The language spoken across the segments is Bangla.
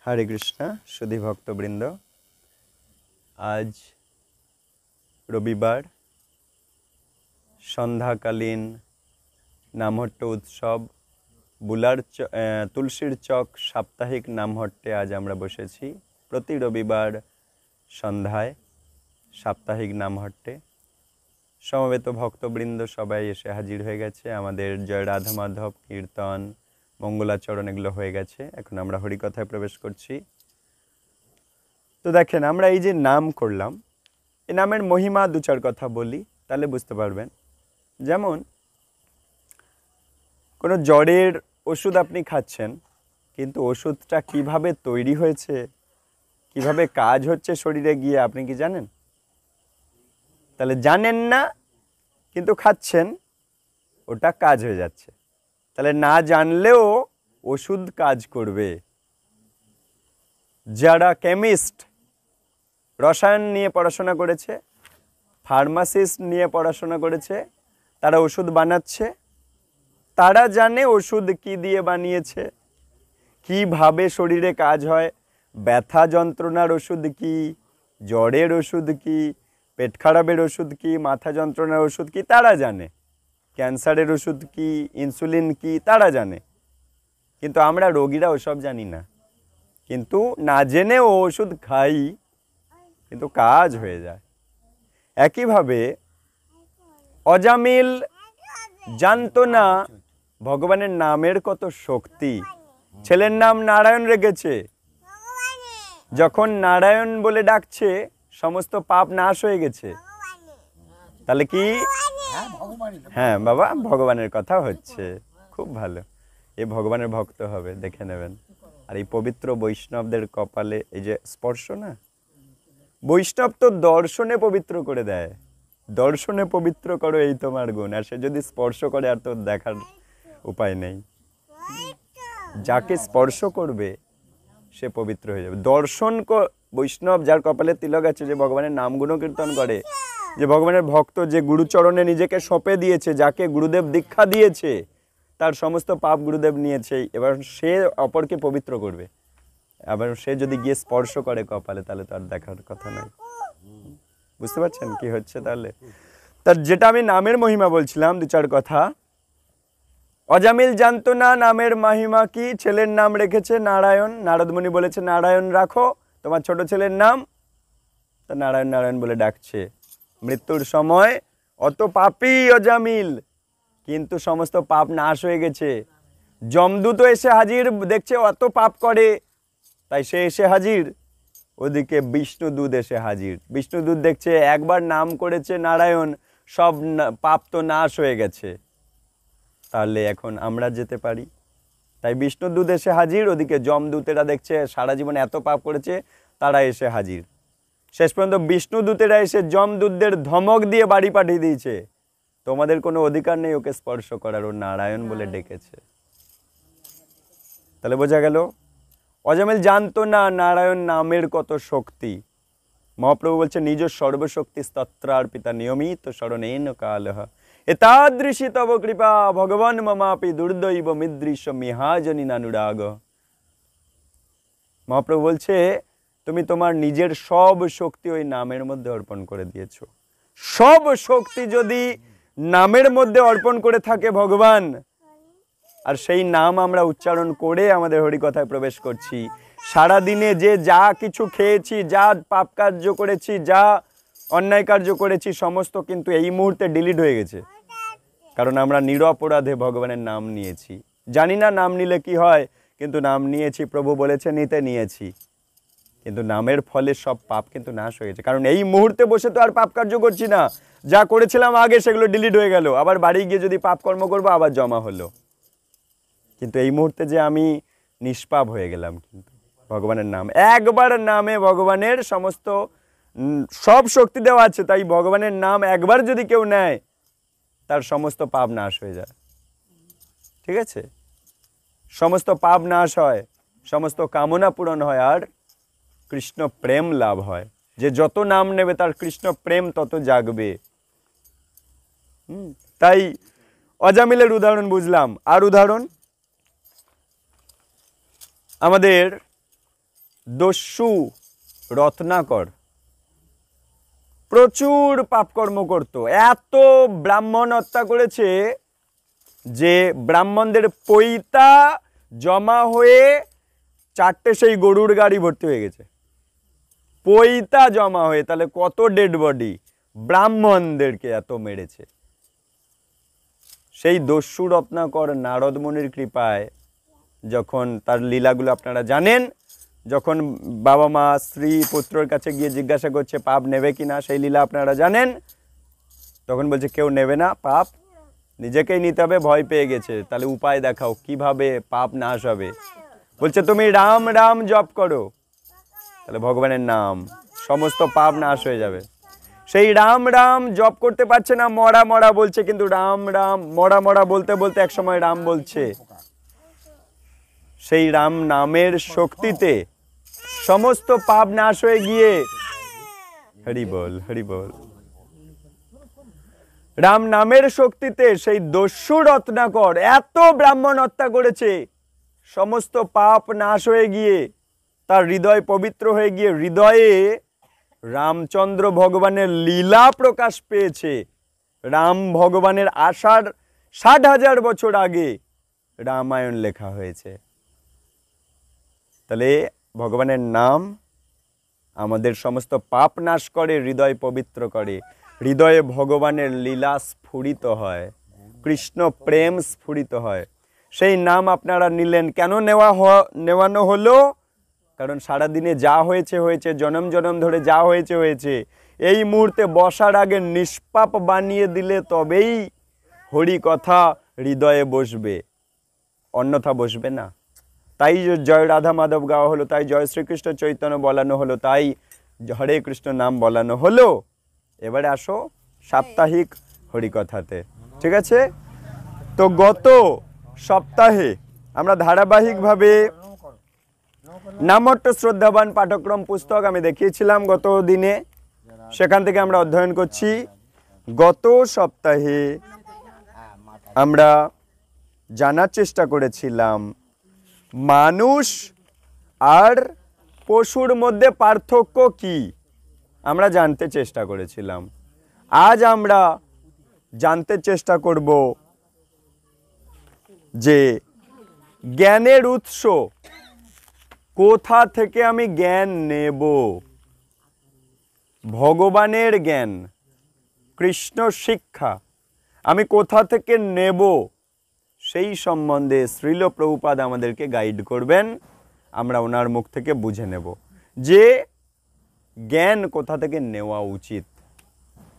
हरे कृष्णा सुधी भक्तबृंद आज रविवार सन्ध्याकालीन नामहट्ट उत्सव बुलार तुलसीर चक साप्ताहिक नामहट्टे आज आमरा बसेছি प्रति रविवार सन्ध्याय साप्ताहिक नामहट्टे समवेत भक्तबृंद सबाई एसे हाजिर हो गेছে आमादेर जय राधा माधव कीर्तन मंगलाचरण एगुलो हो गेছে এখন আমরা হরিকথায় প্রবেশ করছি। তো দেখেন আমরা এই যে নাম করলাম এই নামের মহিমা দু চার কথা বলি তাহলে বুঝতে পারবেন। যেমন কোনো জ্বরের ওষুধ আপনি খাচ্ছেন কিন্তু ওষুধটা কিভাবে তৈরি হয়েছে কিভাবে কাজ হচ্ছে শরীরে গিয়ে আপনি কি জানেন? তাহলে জানেন না কিন্তু খাচ্ছেন ওটা কাজ হয়ে যাচ্ছে। তাহলে না জানলেও ওষুধ কাজ করবে। যারা কেমিস্ট রসায়ন নিয়ে পড়াশোনা করেছে ফার্মাসিস্ট নিয়ে পড়াশোনা করেছে তারা ওষুধ বানাচ্ছে তারা জানে ওষুধ কি দিয়ে বানিয়েছে কিভাবে শরীরে কাজ হয় ব্যথা যন্ত্রণার ওষুধ কি জ্বরের ওষুধ কি পেট খারাপের ওষুধ কি মাথা যন্ত্রণার ওষুধ কি তারা জানে ক্যান্সারের ওষুধ কি ইনসুলিন কি তারা জানে কিন্তু আমরা রোগীরা ওসব জানি না কিন্তু না জেনে ও ওষুধ খাই কিন্তু কাজ হয়ে যায়। একইভাবে অজামিল জানতো না ভগবানের নামের কত শক্তি। ছেলের নাম নারায়ণ রেখেছে যখন নারায়ণ বলে ডাকছে সমস্ত পাপ নাশ হয়ে গেছে। তাহলে কি হ্যাঁ বাবা ভগবানের কথা হচ্ছে খুব ভালো এই ভগবানের ভক্ত হবে দেখে নেবেন। আর এই পবিত্র বৈষ্ণবদের কপালে এই যে স্পর্শ না বৈষ্ণব তো দর্শনে পবিত্র করে দেয় দর্শনে পবিত্র করো এই তোমার গুণ আর সে যদি স্পর্শ করে আর তো দেখার উপায় নেই যাকে স্পর্শ করবে সে পবিত্র হয়ে যাবে। দর্শন বৈষ্ণব যার কপালে তিলক আছে যে ভগবানের নাম গুণ কীর্তন করে যে ভগবানের ভক্ত যে গুরুচরণে নিজেকে সঁপে দিয়েছে যাকে গুরুদেব দীক্ষা দিয়েছে তার সমস্ত পাপ গুরুদেব নিয়েছে এবার সে অপরকে পবিত্র করবে। আবার সে যদি গিয়ে স্পর্শ করে কপালে তাহলে তো আর দেখার কথা নয়। বুঝতে পারছেন কি হচ্ছে? তাহলে তার যেটা আমি নামের মহিমা বলছিলাম দু চার কথা। অজামিল জানতো না নামের মহিমা কি ছেলের নাম রেখেছে নারায়ণ নারদ মুনি বলেছে নারায়ণ রাখো তোমার ছোট ছেলের নাম তা নারায়ণ নারায়ণ বলে ডাকছে। মৃত্যুর সময় অত পাপী অজামিল কিন্তু সমস্ত পাপ নাশ হয়ে গেছে। যমদূত এসে হাজির দেখছে অত পাপ করে তাই সে এসে হাজির। ওদিকে বিষ্ণুদূত এসে হাজির বিষ্ণুদূত দেখছে একবার নাম করেছে নারায়ণ সব পাপ তো নাশ হয়ে গেছে তাহলে এখন আমরা যেতে পারি। তাই বিষ্ণুদূত এসে হাজির ওদিকে যমদূতেরা দেখছে সারা জীবনে এত পাপ করেছে তারা এসে হাজির। শেষ পর্যন্ত বিষ্ণুদূতেরা এসে যমদূতদের ধমক দিয়ে বাড়ি পাঠিয়ে দিয়েছে তোমাদের কোনো অধিকার নেই ওকে স্পর্শ করার ও নারায়ণ বলে ডেকেছে। তাহলে বোঝা গেল অজামিল জানতো না নারায়ণ নামের কত শক্তি। মহাপ্রভু বলছে নিজ সর্বশক্তি স্তত্রার্পিতা নিয়মিত শরণেন কালহ এতাদৃশী তব কৃপা ভগবান মমাপি দুর্দৈব মিদৃশ মিহাজনী নানুরাগ। মহাপ্রভু বলছে তুমি তোমার নিজের সব শক্তি ওই নামের মধ্যে অর্পণ করে দিয়েছো। সব শক্তি যদি নামের মধ্যে অর্পণ করে থাকে ভগবান আর সেই নাম আমরা উচ্চারণ করে আমাদের হরিকথায় প্রবেশ করছি সারা দিনে যে যা কিছু খেয়েছি যা পাপ কার্য করেছি যা অন্যায় কার্য করেছি সমস্ত কিন্তু এই মুহূর্তে ডিলিট হয়ে গেছে কারণ আমরা নিরপরাধে ভগবানের নাম নিয়েছি। জানি না নাম নিলে কি হয় কিন্তু নাম নিয়েছি প্রভু বলেছে নিতে নিয়েছি কিন্তু নামের ফলে সব পাপ কিন্তু নাশ হয়ে গেছে কারণ এই মুহূর্তে বসে তো আর পাপ কার্য করছি না যা করেছিলাম আগে সেগুলো ডিলিট হয়ে গেল আবার বাড়ি গিয়ে যদি পাপ কর্ম করবো আবার জমা হলো কিন্তু এই মুহূর্তে যে আমি নিষ্পাপ হয়ে গেলাম কিন্তু ভগবানের নাম একবার নামে ভগবানের সমস্ত সব শক্তি দেওয়া আছে তাই ভগবানের নাম একবার যদি কেউ নেয় তার সমস্ত পাপ নাশ হয়ে যায়। ঠিক আছে সমস্ত পাপ নাশ হয় সমস্ত কামনা পূরণ হয় আর কৃষ্ণ প্রেম লাভ হয়। যে যত নাম নেবে তার কৃষ্ণ প্রেম তত জাগবে। তাই অজামিলের উদাহরণ বুঝলাম। আর উদাহরণ আমাদের দস্যু রত্নাকর প্রচুর পাপকর্ম করত, এত ব্রাহ্মণ হত্যা করেছে যে ব্রাহ্মণদের পৈতা জমা হয়ে 4টে সেই গরুর গাড়ি ভর্তি হয়ে গেছে, পৈতা জমা হয়ে। তাহলে কত ডেড বডি, ব্রাহ্মণদেরকে এত মেরেছে। সেই দস্যু রত্নাকর নারদ মুনির কৃপায়, যখন তার লীলাগুলো আপনারা জানেন, যখন বাবা মা স্ত্রী পুত্রর কাছে গিয়ে জিজ্ঞাসা করছে পাপ নেবে কিনা, সেই লীলা আপনারা জানেন, তখন বলছে কেউ নেবে না, পাপ নিজেকেই নিতে হবে। ভয় পেয়ে গেছে, তাহলে উপায় দেখাও কিভাবে পাপ নাশ হবে। বলছে তুমি রাম রাম জপ করো, তাহলে ভগবানের নাম, সমস্ত পাপ নাশ হয়ে যাবে। সেই রাম রাম জপ করতে পারছে না, মরা মরা বলছে, কিন্তু রাম রাম মরা মরা বলতে বলতে একসময় রাম বলছে। সেই রাম নামের শক্তিতে সমস্ত পাপ নাশ হয়ে গিয়ে, হরি বল হরি বল, রাম নামের শক্তিতে সেই দস্যু রত্নাকর এত ব্রাহ্মণ হত্যা করেছে, সমস্ত পাপ নাশ হয়ে গিয়ে তার হৃদয় পবিত্র হয়ে গিয়ে হৃদয়ে রামচন্দ্র ভগবানের লীলা প্রকাশ পেয়েছে। রাম ভগবানের আসার 60,000 বছর আগে রামায়ণ লেখা হয়েছে। তাহলে ভগবানের নাম আমাদের সমস্ত পাপ নাশ করে, হৃদয় পবিত্র করে, হৃদয়ে ভগবানের লীলা স্ফুরিত হয়, কৃষ্ণ প্রেম স্ফুরিত হয়। সেই নাম আপনারা নিলেন, কেন নেওয়ানো হলো? কারণ সারাদিনে যা হয়েছে হয়েছে, জনম জনম ধরে যা হয়েছে হয়েছে, এই মুহূর্তে বসার আগে নিষ্পাপ বানিয়ে দিলে তবেই হরি কথা হৃদয়ে বসবে, অন্যথা বসবে না। তাই জয় রাধা মাধব গাওয়া হলো, তাই জয় শ্রীকৃষ্ণ চৈতন্য বলানো হলো, তাই হরে কৃষ্ণ নাম বলানো হলো। এবারে আসো সাপ্তাহিক হরিকথাতে, ঠিক আছে? তো গত সপ্তাহে আমরা ধারাবাহিকভাবে নামহট্ট শ্রদ্ধাবান পাঠক্রম পুস্তক আমি দেখিয়েছিলাম গত দিনে, সেখান থেকে আমরা অধ্যয়ন করছি। গত সপ্তাহে আমরা জানার চেষ্টা করেছিলাম মানুষ আর পশুর মধ্যে পার্থক্য কি, আমরা জানতে চেষ্টা করেছিলাম। আজ আমরা জানতে চেষ্টা করব যে জ্ঞানের উৎস, কোথা থেকে আমি জ্ঞান নেব, ভগবানের জ্ঞান, কৃষ্ণ শিক্ষা আমি কোথা থেকে নেব, সেই সম্বন্ধে শ্রীল প্রভুপাদ আমাদেরকে গাইড করবেন। আমরা ওনার মুখ থেকে বুঝে নেব যে জ্ঞান কোথা থেকে নেওয়া উচিত,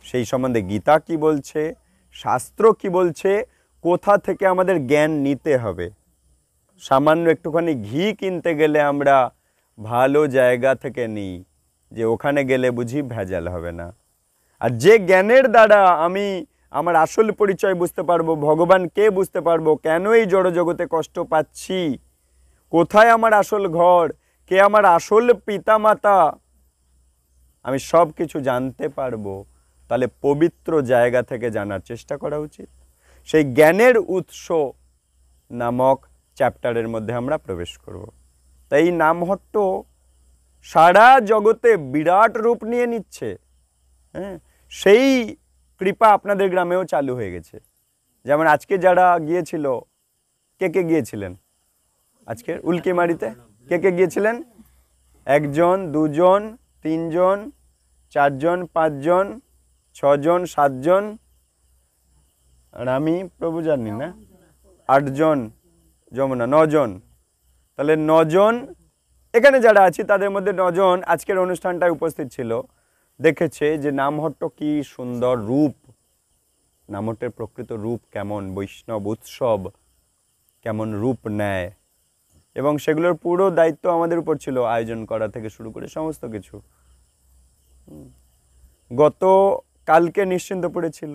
সেই সম্বন্ধে গীতা কি বলছে, শাস্ত্র কি বলছে, কোথা থেকে আমাদের জ্ঞান নিতে হবে। সামান্য একটুখানি ঘি কিনতে গেলে আমরা ভালো জায়গা থেকে নিই, যে ওখানে গেলে বুঝি ভেজাল হবে না। আর যে জ্ঞানের দ্বারা আমি আমার আসল পরিচয় বুঝতে পারবো, ভগবান কে বুঝতে পারবো, কেন এই জড়জগতে কষ্ট পাচ্ছি, কোথায় আমার আসল ঘর, কে আমার আসল পিতা মাতা, আমি সব কিছু জানতে পারবো, তাহলে পবিত্র জায়গা থেকে জানার চেষ্টা করা উচিত। সেই জ্ঞানের উৎস নামক চ্যাপ্টারের মধ্যে আমরা প্রবেশ করব। তাই এই নামহট্ট সারা জগতে বিরাট রূপ নিয়ে নিচ্ছে। হ্যাঁ, সেই কৃপা আপনাদের গ্রামেও চালু হয়ে গেছে। যেমন আজকে যারা গিয়েছিল, কে কে গিয়েছিলেন আজকে উল্কিমারিতে? কে কে গিয়েছিলেন? 1 জন, 2 জন, 3 জন, 4 জন, 5 জন, 6 জন, 7 জন, আর আমি প্রভু জানি না, 8 জন, যমুনা 9 জন। তাহলে 9 জন এখানে যারা আছি তাদের মধ্যে 9 জন আজকের অনুষ্ঠানটায় উপস্থিত ছিল, দেখেছে যে নামহট্ট কি সুন্দর রূপ, নামহট্টের প্রকৃত রূপ কেমন, বৈষ্ণব উৎসব কেমন রূপ নেয়, এবং সেগুলোর পুরো দায়িত্ব আমাদের উপর ছিল, আয়োজন করা থেকে শুরু করে সমস্ত কিছু। গত কালকে নিশ্চিন্তপুরে ছিল,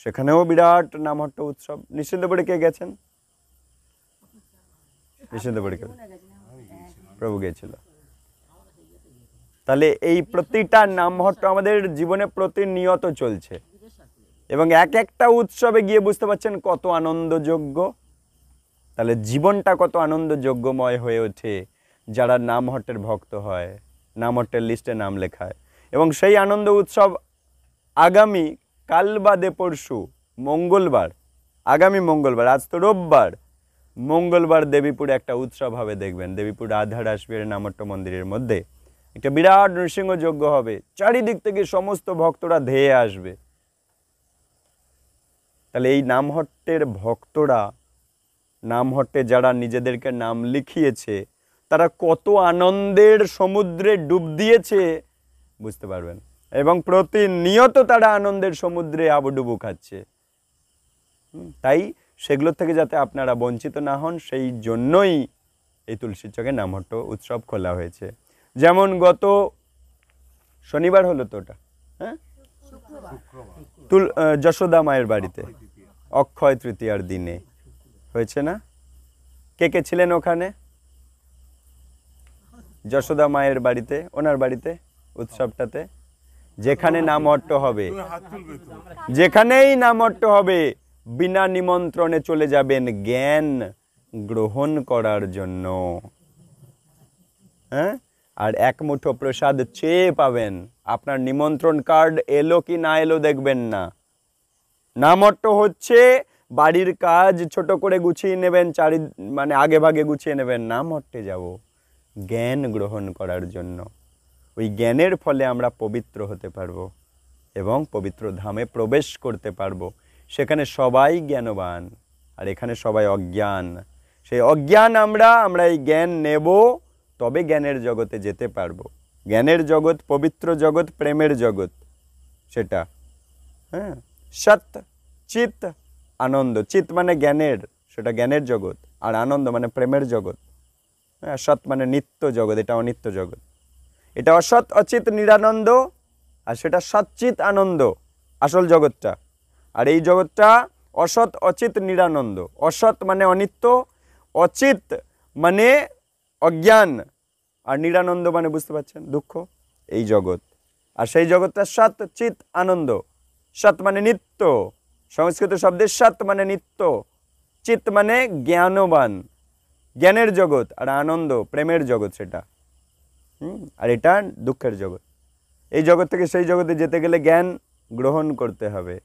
সেখানেও বিরাট নামহট্ট উৎসব। নিশ্চিন্তপুরে কে গেছেন? নিশ্চিন্তপুরে কে? প্রভু গিয়েছিল। তাহলে এই প্রতিটা নামহট্ট আমাদের জীবনে প্রতিনিয়ত চলছে, এবং এক একটা উৎসবে গিয়ে বুঝতে পারছেন কত আনন্দযোগ্য। তাহলে জীবনটা কত আনন্দযোগ্যময় হয়ে ওঠে যারা নামহট্টের ভক্ত হয়, নামহট্টের লিস্টে নাম লেখায়। এবং সেই আনন্দ উৎসব আগামী কাল বাদে পরশু মঙ্গলবার, আগামী মঙ্গলবার, আজ তো রোববার, মঙ্গলবার দেবীপুরে একটা উৎসব হবে দেখবেন। দেবীপুর রাধারাসবীর নামহট্ট মন্দিরের মধ্যে একটা বিরাট নৃসিংহ যজ্ঞ হবে, চারিদিক থেকে সমস্ত ভক্তরা ধেয়ে আসবে। তাহলে এই নামহট্টের ভক্তরা, নামহট্টে যারা নিজেদেরকে নাম লিখিয়েছে, তারা কত আনন্দের সমুদ্রে ডুব দিয়েছে বুঝতে পারবেন। এবং প্রতিনিয়ত তারা আনন্দের সমুদ্রে আবুডুবু খাচ্ছে। তাই সেগুলোর থেকে যাতে আপনারা বঞ্চিত না হন, সেই জন্যই এই তুলসী চকে নামহট্ট উৎসব খোলা হয়েছে। যেমন গত শনিবার হলো তো ওটা, হ্যাঁ, যশোদা মায়ের বাড়িতে অক্ষয় তৃতীয়ার দিনে হয়েছে না? কে কে ছিলেন ওখানে? যশোদা মায়ের বাড়িতে, ওনার বাড়িতে উৎসবটাতে। যেখানে নামহট্ট হবে, যেখানেই নামহট্ট হবে, বিনা নিমন্ত্রণে চলে যাবেন জ্ঞান গ্রহণ করার জন্য। হ্যাঁ, আর এক মুঠো প্রসাদ চেয়ে পাবেন। আপনার নিমন্ত্রণ কার্ড এলো কি না এলো দেখবেন না। নামহট্ট হচ্ছে বাড়ির কাজ ছোট করে গুছিয়ে নেবেন, মানে আগে ভাগে গুছিয়ে নেবেন। নামহট্টে যাব জ্ঞান গ্রহণ করার জন্য। ওই জ্ঞানের ফলে আমরা পবিত্র হতে পারবো এবং পবিত্র ধামে প্রবেশ করতে পারবো। সেখানে সবাই জ্ঞানবান আর এখানে সবাই অজ্ঞান। সেই অজ্ঞান আমরা এই জ্ঞান নেব, তবে জ্ঞানের জগতে যেতে পারবো। জ্ঞানের জগৎ, পবিত্র জগৎ, প্রেমের জগৎ সেটা। হ্যাঁ, সৎ চিত আনন্দ। চিত মানে জ্ঞানের, সেটা জ্ঞানের জগৎ। আর আনন্দ মানে প্রেমের জগৎ। হ্যাঁ, সৎ মানে নিত্য জগৎ, এটা অনিত্য জগৎ। এটা অসৎ অচিত নিরানন্দ, আর সেটা সচ্চিত আনন্দ, আসল জগৎটা। আর এই জগৎটা অসৎ অচিত নিরানন্দ। অসৎ মানে অনিত্য, অচিত মানে অজ্ঞান, আর নিরানন্দ মানে বুঝতে পারছেন দুঃখ, এই জগৎ। আর সেই জগৎটা সৎ চিত আনন্দ। সৎ মানে নিত্য, সংস্কৃত শব্দের সৎ মানে নিত্য, চিত মানে জ্ঞানবান, জ্ঞানের জগৎ, আর আনন্দ প্রেমের জগৎ সেটা। আর এটা দুঃখের জগৎ। এই জগৎ থেকে সেই জগতে যেতে গেলে জ্ঞান গ্রহণ করতে হবে।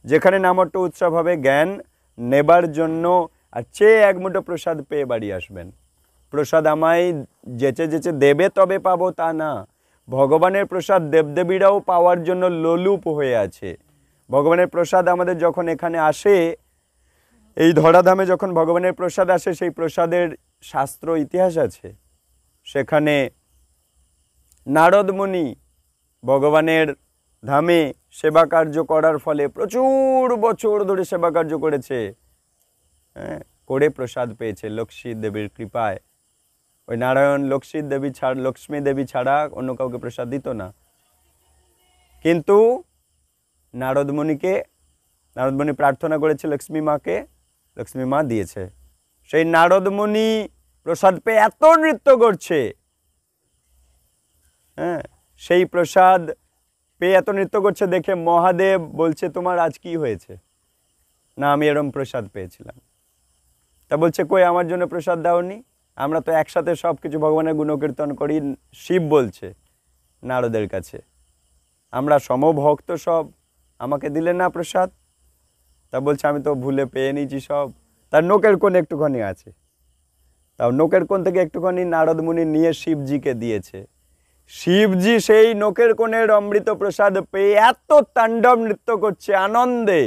যেখানে নামহট্ট উৎসব হবে জ্ঞান নেবার জন্য। আর চেয়ে এক মুঠো প্রসাদ পেয়ে বাড়ি আসবেন। প্রসাদ আমায় যেচে যেচে দেবে তবে পাবো তা না। ভগবানের প্রসাদ দেবদেবীরাও পাওয়ার জন্য লোলুপ হয়ে আছে। ভগবানের প্রসাদ আমাদের যখন এখানে আসে, এই ধরাধামে যখন ভগবানের প্রসাদ আসে, সেই প্রসাদের শাস্ত্র ইতিহাস আছে। সেখানে নারদ মুনি ভগবানের ধামে সেবা কার্য করার ফলে প্রচুর বছর ধরে সেবা কার্য করেছে, হ্যাঁ, করে প্রসাদ পেয়েছে লক্ষ্মী দেবীর কৃপায়। ওই নারায়ণ লক্ষ্মী দেবী ছাড়া অন্য কাউকে প্রসাদ দিত না। কিন্তু নারদ মুনি প্রার্থনা করেছে লক্ষ্মী মাকে, লক্ষ্মী মা দিয়েছে। সেই নারদ মুনি প্রসাদ পেয়ে এত নৃত্য করছে, হ্যাঁ, সেই প্রসাদ পেয়ে এত নৃত্য করছে দেখে মহাদেব বলছে, তোমার আজ কি হয়েছে? না, আমি এরম প্রসাদ পেয়েছিলাম। তা বলছে, কই আমার জন্য প্রসাদ দাওনি? আমরা তো একসাথে সব কিছু ভগবানের গুণকীর্তন করি। শিব বলছে নারদের কাছে, আমরা সমভক্ত সব, আমাকে দিলে না প্রসাদ? তা বলছে, আমি তো ভুলে পেয়ে নিয়েছি সব। তার নোকের কোণ একটুখানি আছে, তাও নোকের কোণ থেকে একটুখানি নারদ মুনি নিয়ে শিবজিকে দিয়েছে। শিবজি সেই নোকের কোণের অমৃত প্রসাদ পেয়ে এত তাণ্ডব নৃত্য করছে আনন্দে,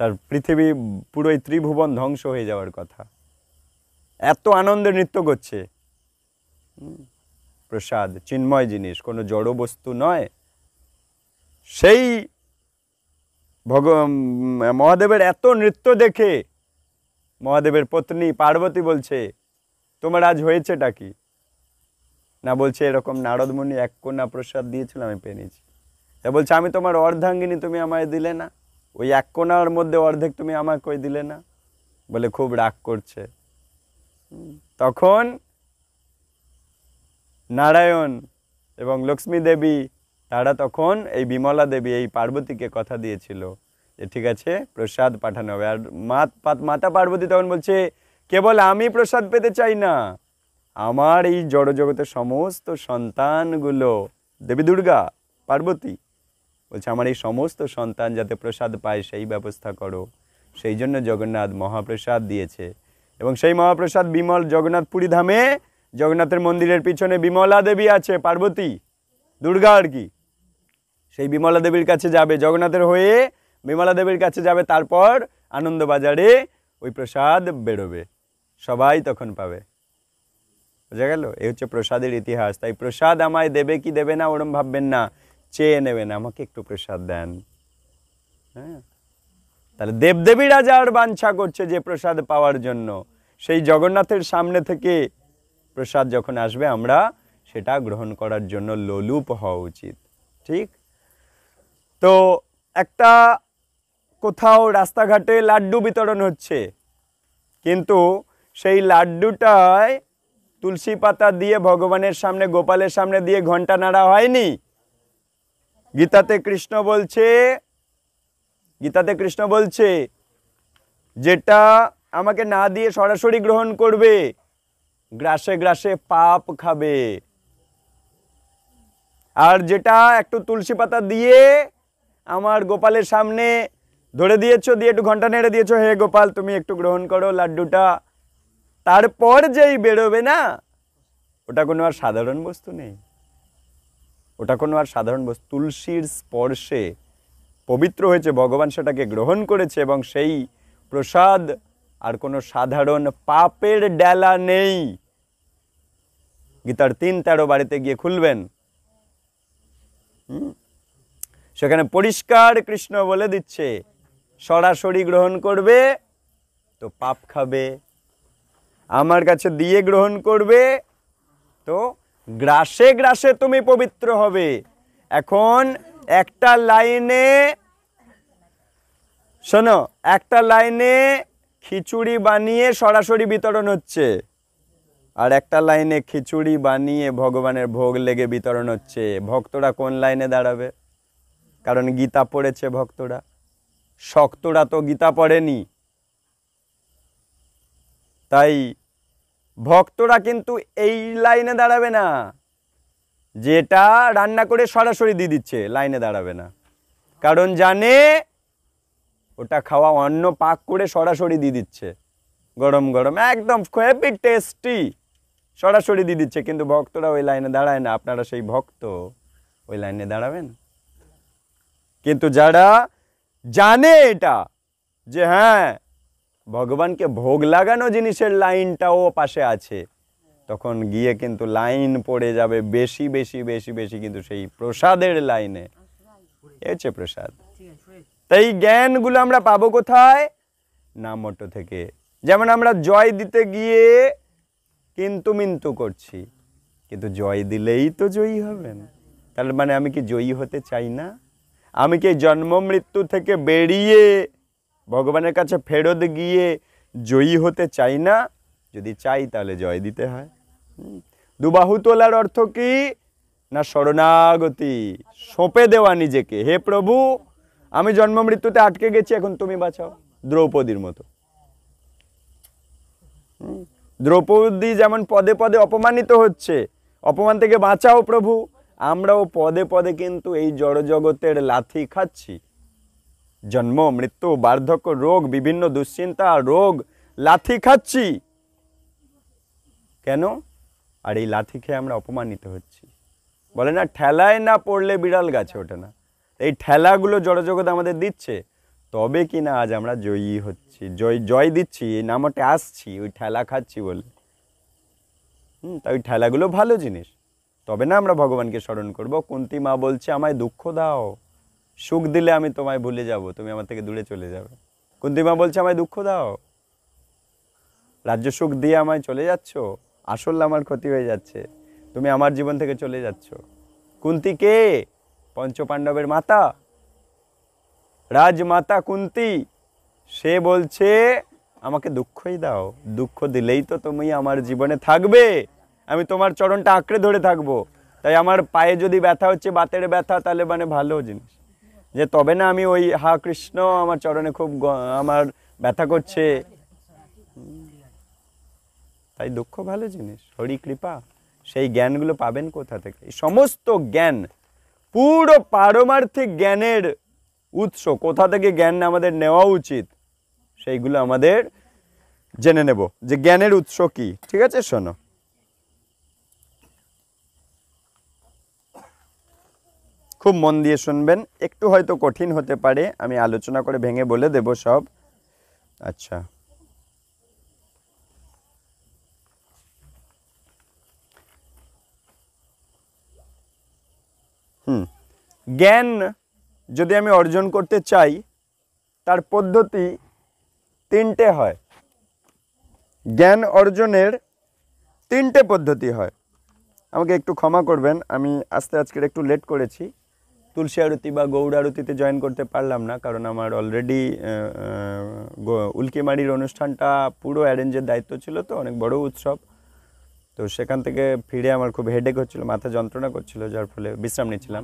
তার পৃথিবী পুরোই ত্রিভুবন ধ্বংস হয়ে যাওয়ার কথা। এত আনন্দে নৃত্য করছে। প্রসাদ চিন্ময় জিনিস, কোনো জড় বস্তু নয়। সেই মহাদেবের এত নৃত্য দেখে মহাদেবের পত্নী পার্বতী বলছে, তোমার আজ হয়েছেটা কি? না, বলছে এরকম নারদ মুনি এক কোনা প্রসাদ দিয়েছিল, আমি পেয়ে নিয়েছি। তা বলছে, আমি তোমার অর্ধাঙ্গিনী, তুমি আমায় দিলে না? ওই এক কোনার মধ্যে অর্ধেক তুমি আমাকে কই দিলে না? বলে খুব রাগ করছে। তখন নারায়ণ এবং লক্ষ্মী দেবী তারা তখন এই বিমলা দেবী, এই পার্বতীকে কথা দিয়েছিল যে ঠিক আছে প্রসাদ পাঠানো হবে। আর মাতা পার্বতী তখন বলছে, কেবল আমি প্রসাদ পেতে চাই না, আমার এই জড় জগতের সমস্ত সন্তানগুলো, দেবী দুর্গা, পার্বতী বলছে আমার এই সমস্ত সন্তান যাতে প্রসাদ পায় সেই ব্যবস্থা করো। সেই জন্য জগন্নাথ মহাপ্রসাদ দিয়েছে। এবং সেই মহাপ্রসাদ বিমল জগন্নাথ পুরী ধামে জগন্নাথের মন্দিরের পিছনে বিমলা দেবী আছে, পার্বতী দুর্গা আর কি, সেই বিমলা দেবীর কাছে যাবে, জগন্নাথের হয়ে বিমলা দেবীর কাছে যাবে, তারপর আনন্দবাজারে ওই প্রসাদ বেরোবে, সবাই তখন পাবে। বোঝা গেল? এই হচ্ছে প্রসাদের ইতিহাস। তাই প্রসাদ আমায় দেবে কি দেবে না ওরম ভাববেন না, চেয়ে নেবেন, আমাকে একটু প্রসাদ দেন। হ্যাঁ, তাহলে দেবদেবীরা যার বাঞ্ছা করছে যে প্রসাদ পাওয়ার জন্য, সেই জগন্নাথের সামনে থেকে প্রসাদ যখন আসবে আমরা সেটা গ্রহণ করার জন্য লোলুপ হওয়া উচিত। ঠিক? তো একটা কোথাও রাস্তাঘাটে লাড্ডু বিতরণ হচ্ছে, কিন্তু সেই লাড্ডুটায় তুলসী পাতা দিয়ে ভগবানের সামনে, গোপালের সামনে দিয়ে ঘন্টা নাড়া হয়নি। গীতাতে কৃষ্ণ বলছে যেটা আমাকে না দিয়ে সরাসরি গ্রহণ করবে, গ্রাসে গ্রাসে পাপ খাবে। আর যেটা একটু তুলসী পাতা দিয়ে আমার গোপালের সামনে ধরে দিয়েছো, দিয়ে একটু ঘন্টা নেড়ে দিয়েছো, হে গোপাল তুমি একটু গ্রহণ করো লাড্ডুটা, তারপর যেই বেরোবে না, ওটা কোনো আর সাধারণ বস্তু নেই, ওটা কোনো আর সাধারণ বস্তু, তুলসীর স্পর্শে পবিত্র হয়েছে, ভগবান সেটাকে গ্রহণ করেছে, এবং সেই প্রসাদ আর কোনো সাধারণ পাপের ডেলা নেই। গীতার 3:13 বাড়িতে গিয়ে খুলবেন, সেখানে পরিষ্কার কৃষ্ণ বলে দিচ্ছে সরাসরি গ্রহণ করবে তো পাপ খাবে, আমার কাছে দিয়ে গ্রহণ করবে তো গ্রাসে গ্রাসে তুমি পবিত্র হবে। এখন একটা লাইনে শোনো, একটা লাইনে খিচুড়ি বানিয়ে সরাসরি বিতরণ হচ্ছে, আর একটা লাইনে খিচুড়ি বানিয়ে ভগবানের ভোগ লেগে বিতরণ হচ্ছে। ভক্তরা কোন লাইনে দাঁড়াবে? কারণ গীতা পড়েছে ভক্তরা, শক্তরা তো গীতা পড়েনি। তাই ভক্তরা কিন্তু এই লাইনে দাঁড়াবে না, যেটা রান্না করে সরাসরি দিয়ে দিচ্ছে লাইনে দাঁড়াবে না, কারণ জানে ওটা খাওয়া অন্ন পাক করে সরাসরি দিয়ে দিচ্ছে, গরম গরম একদম হেভি টেস্টি, সরাসরি দিয়ে দিচ্ছে। কিন্তু ভক্তরা ওই লাইনে দাঁড়ায় না। আপনারা সেই ভক্ত, ওই লাইনে দাঁড়াবেন। কিন্তু যারা জানে এটা যে হ্যাঁ ভগবানকে ভোগ লাগানো জিনিসের লাইনটাও পাশে আছে, তখন গিয়ে কিন্তু লাইন পড়ে যাবে বেশি বেশি বেশি বেশি, কিন্তু সেই প্রসাদের লাইনে। এ হচ্ছে প্রসাদ। তাই জ্ঞানগুলো আমরা পাবো কোথায়? নামট থেকে। যেমন আমরা জয় দিতে গিয়ে কিন্তু মিন্তু করছি, কিন্তু জয় দিলেই তো জয়ী হবেন। তার মানে আমি কি জয়ী হতে চাই না? আমি কি জন্ম মৃত্যু থেকে বেরিয়ে ভগবানের কাছে ফেরত গিয়ে জয়ী হতে চাই না? যদি চাই তাহলে জয় দিতে হয়। দুবাহু তোলার অর্থ কি না? শরণাগতি, সঁপে দেওয়া নিজেকে। হে প্রভু, আমি জন্ম মৃত্যুতে আটকে গেছি, এখন তুমি বাঁচাও। দ্রৌপদীর মতো। দ্রৌপদী যেমন পদে পদে অপমানিত হচ্ছে, অপমান থেকে বাঁচাও প্রভু। আমরাও পদে পদে কিন্তু এই জড় জগতের লাথি খাচ্ছি। জন্ম মৃত্যু বার্ধক্য রোগ বিভিন্ন দুশ্চিন্তা রোগ লাথি খাচ্ছি কেন? আর এই লাথি খেয়ে আমরা অপমানিত হচ্ছি। বলে না ঠেলায় না পড়লে বিড়াল গাছে ওঠে না। এই ঠেলাগুলো জড়জগৎ আমাদের দিচ্ছে, তবে কি না আজ আমরা জয়ী হচ্ছি, জয় দিচ্ছি, এই নামতে আসছি, ওই ঠেলা খাচ্ছি বলে। তাই ওই ঠেলাগুলো ভালো জিনিস, তবে না আমরা ভগবানকে স্মরণ করব। কুন্তী মা বলছে আমায় দুঃখ দাও, সুখ দিলে আমি তোমায় ভুলে যাব, তুমি আমার থেকে দূরে চলে যাবে। কুন্তী মা বলছে আমায় দুঃখ দাও, রাজ্য সুখ দিয়ে আমায় চলে যাচ্ছ, আসল আমার ক্ষতি হয়ে যাচ্ছে, তুমি আমার জীবন থেকে চলে যাচ্ছ। কুন্তী কে? পঞ্চপাণ্ডবের মাতা, রাজমাতা কুন্তী। সে বলছে আমাকে দুঃখই দাও, দুঃখ দিলেই তো তুমি আমার জীবনে থাকবে, আমি তোমার চরণটা আঁকড়ে ধরে থাকবো। তাই আমার পায়ে যদি ব্যথা হচ্ছে, বাতের ব্যথা, তাহলে মানে ভালো জিনিস, যে তবে না আমি ওই হা কৃষ্ণ আমার চরণে খুব আমার ব্যথা করছে। তাই দুঃখ ভালো জিনিস, হরি কৃপা। সেই জ্ঞানগুলো পাবেন কোথা থেকে? এই সমস্ত জ্ঞান, পুরো পারমার্থিক জ্ঞানের উৎস কোথা থেকে জ্ঞান আমাদের নেওয়া উচিত, সেইগুলো আমাদের জেনে নেব যে জ্ঞানের উৎস কি। ঠিক আছে, শোনো। খুব মন দিয়ে শুনবেন, একটু হয়তো কঠিন হতে পারে, আমি আলোচনা করে ভেঙে বলে দেব সব। আচ্ছা, জ্ঞান যদি আমি অর্জন করতে চাই তার পদ্ধতি তিনটে হয়। জ্ঞান অর্জনের তিনটে পদ্ধতি হয়। আমাকে একটু ক্ষমা করবেন, আমি আজকের একটু লেট করেছি। তুলসী আরতি বা গৌড় আরতিতে জয়েন করতে পারলাম না, কারণ আমার অলরেডি উল্কিমারির অনুষ্ঠানটা পুরো অ্যারেঞ্জের দায়িত্ব ছিল, তো অনেক বড় উৎসব। তো সেখান থেকে ফিরে আমার খুব হেডেক হচ্ছিল, মাথা যন্ত্রণা করছিল, যার ফলে বিশ্রাম নিচ্ছিলাম।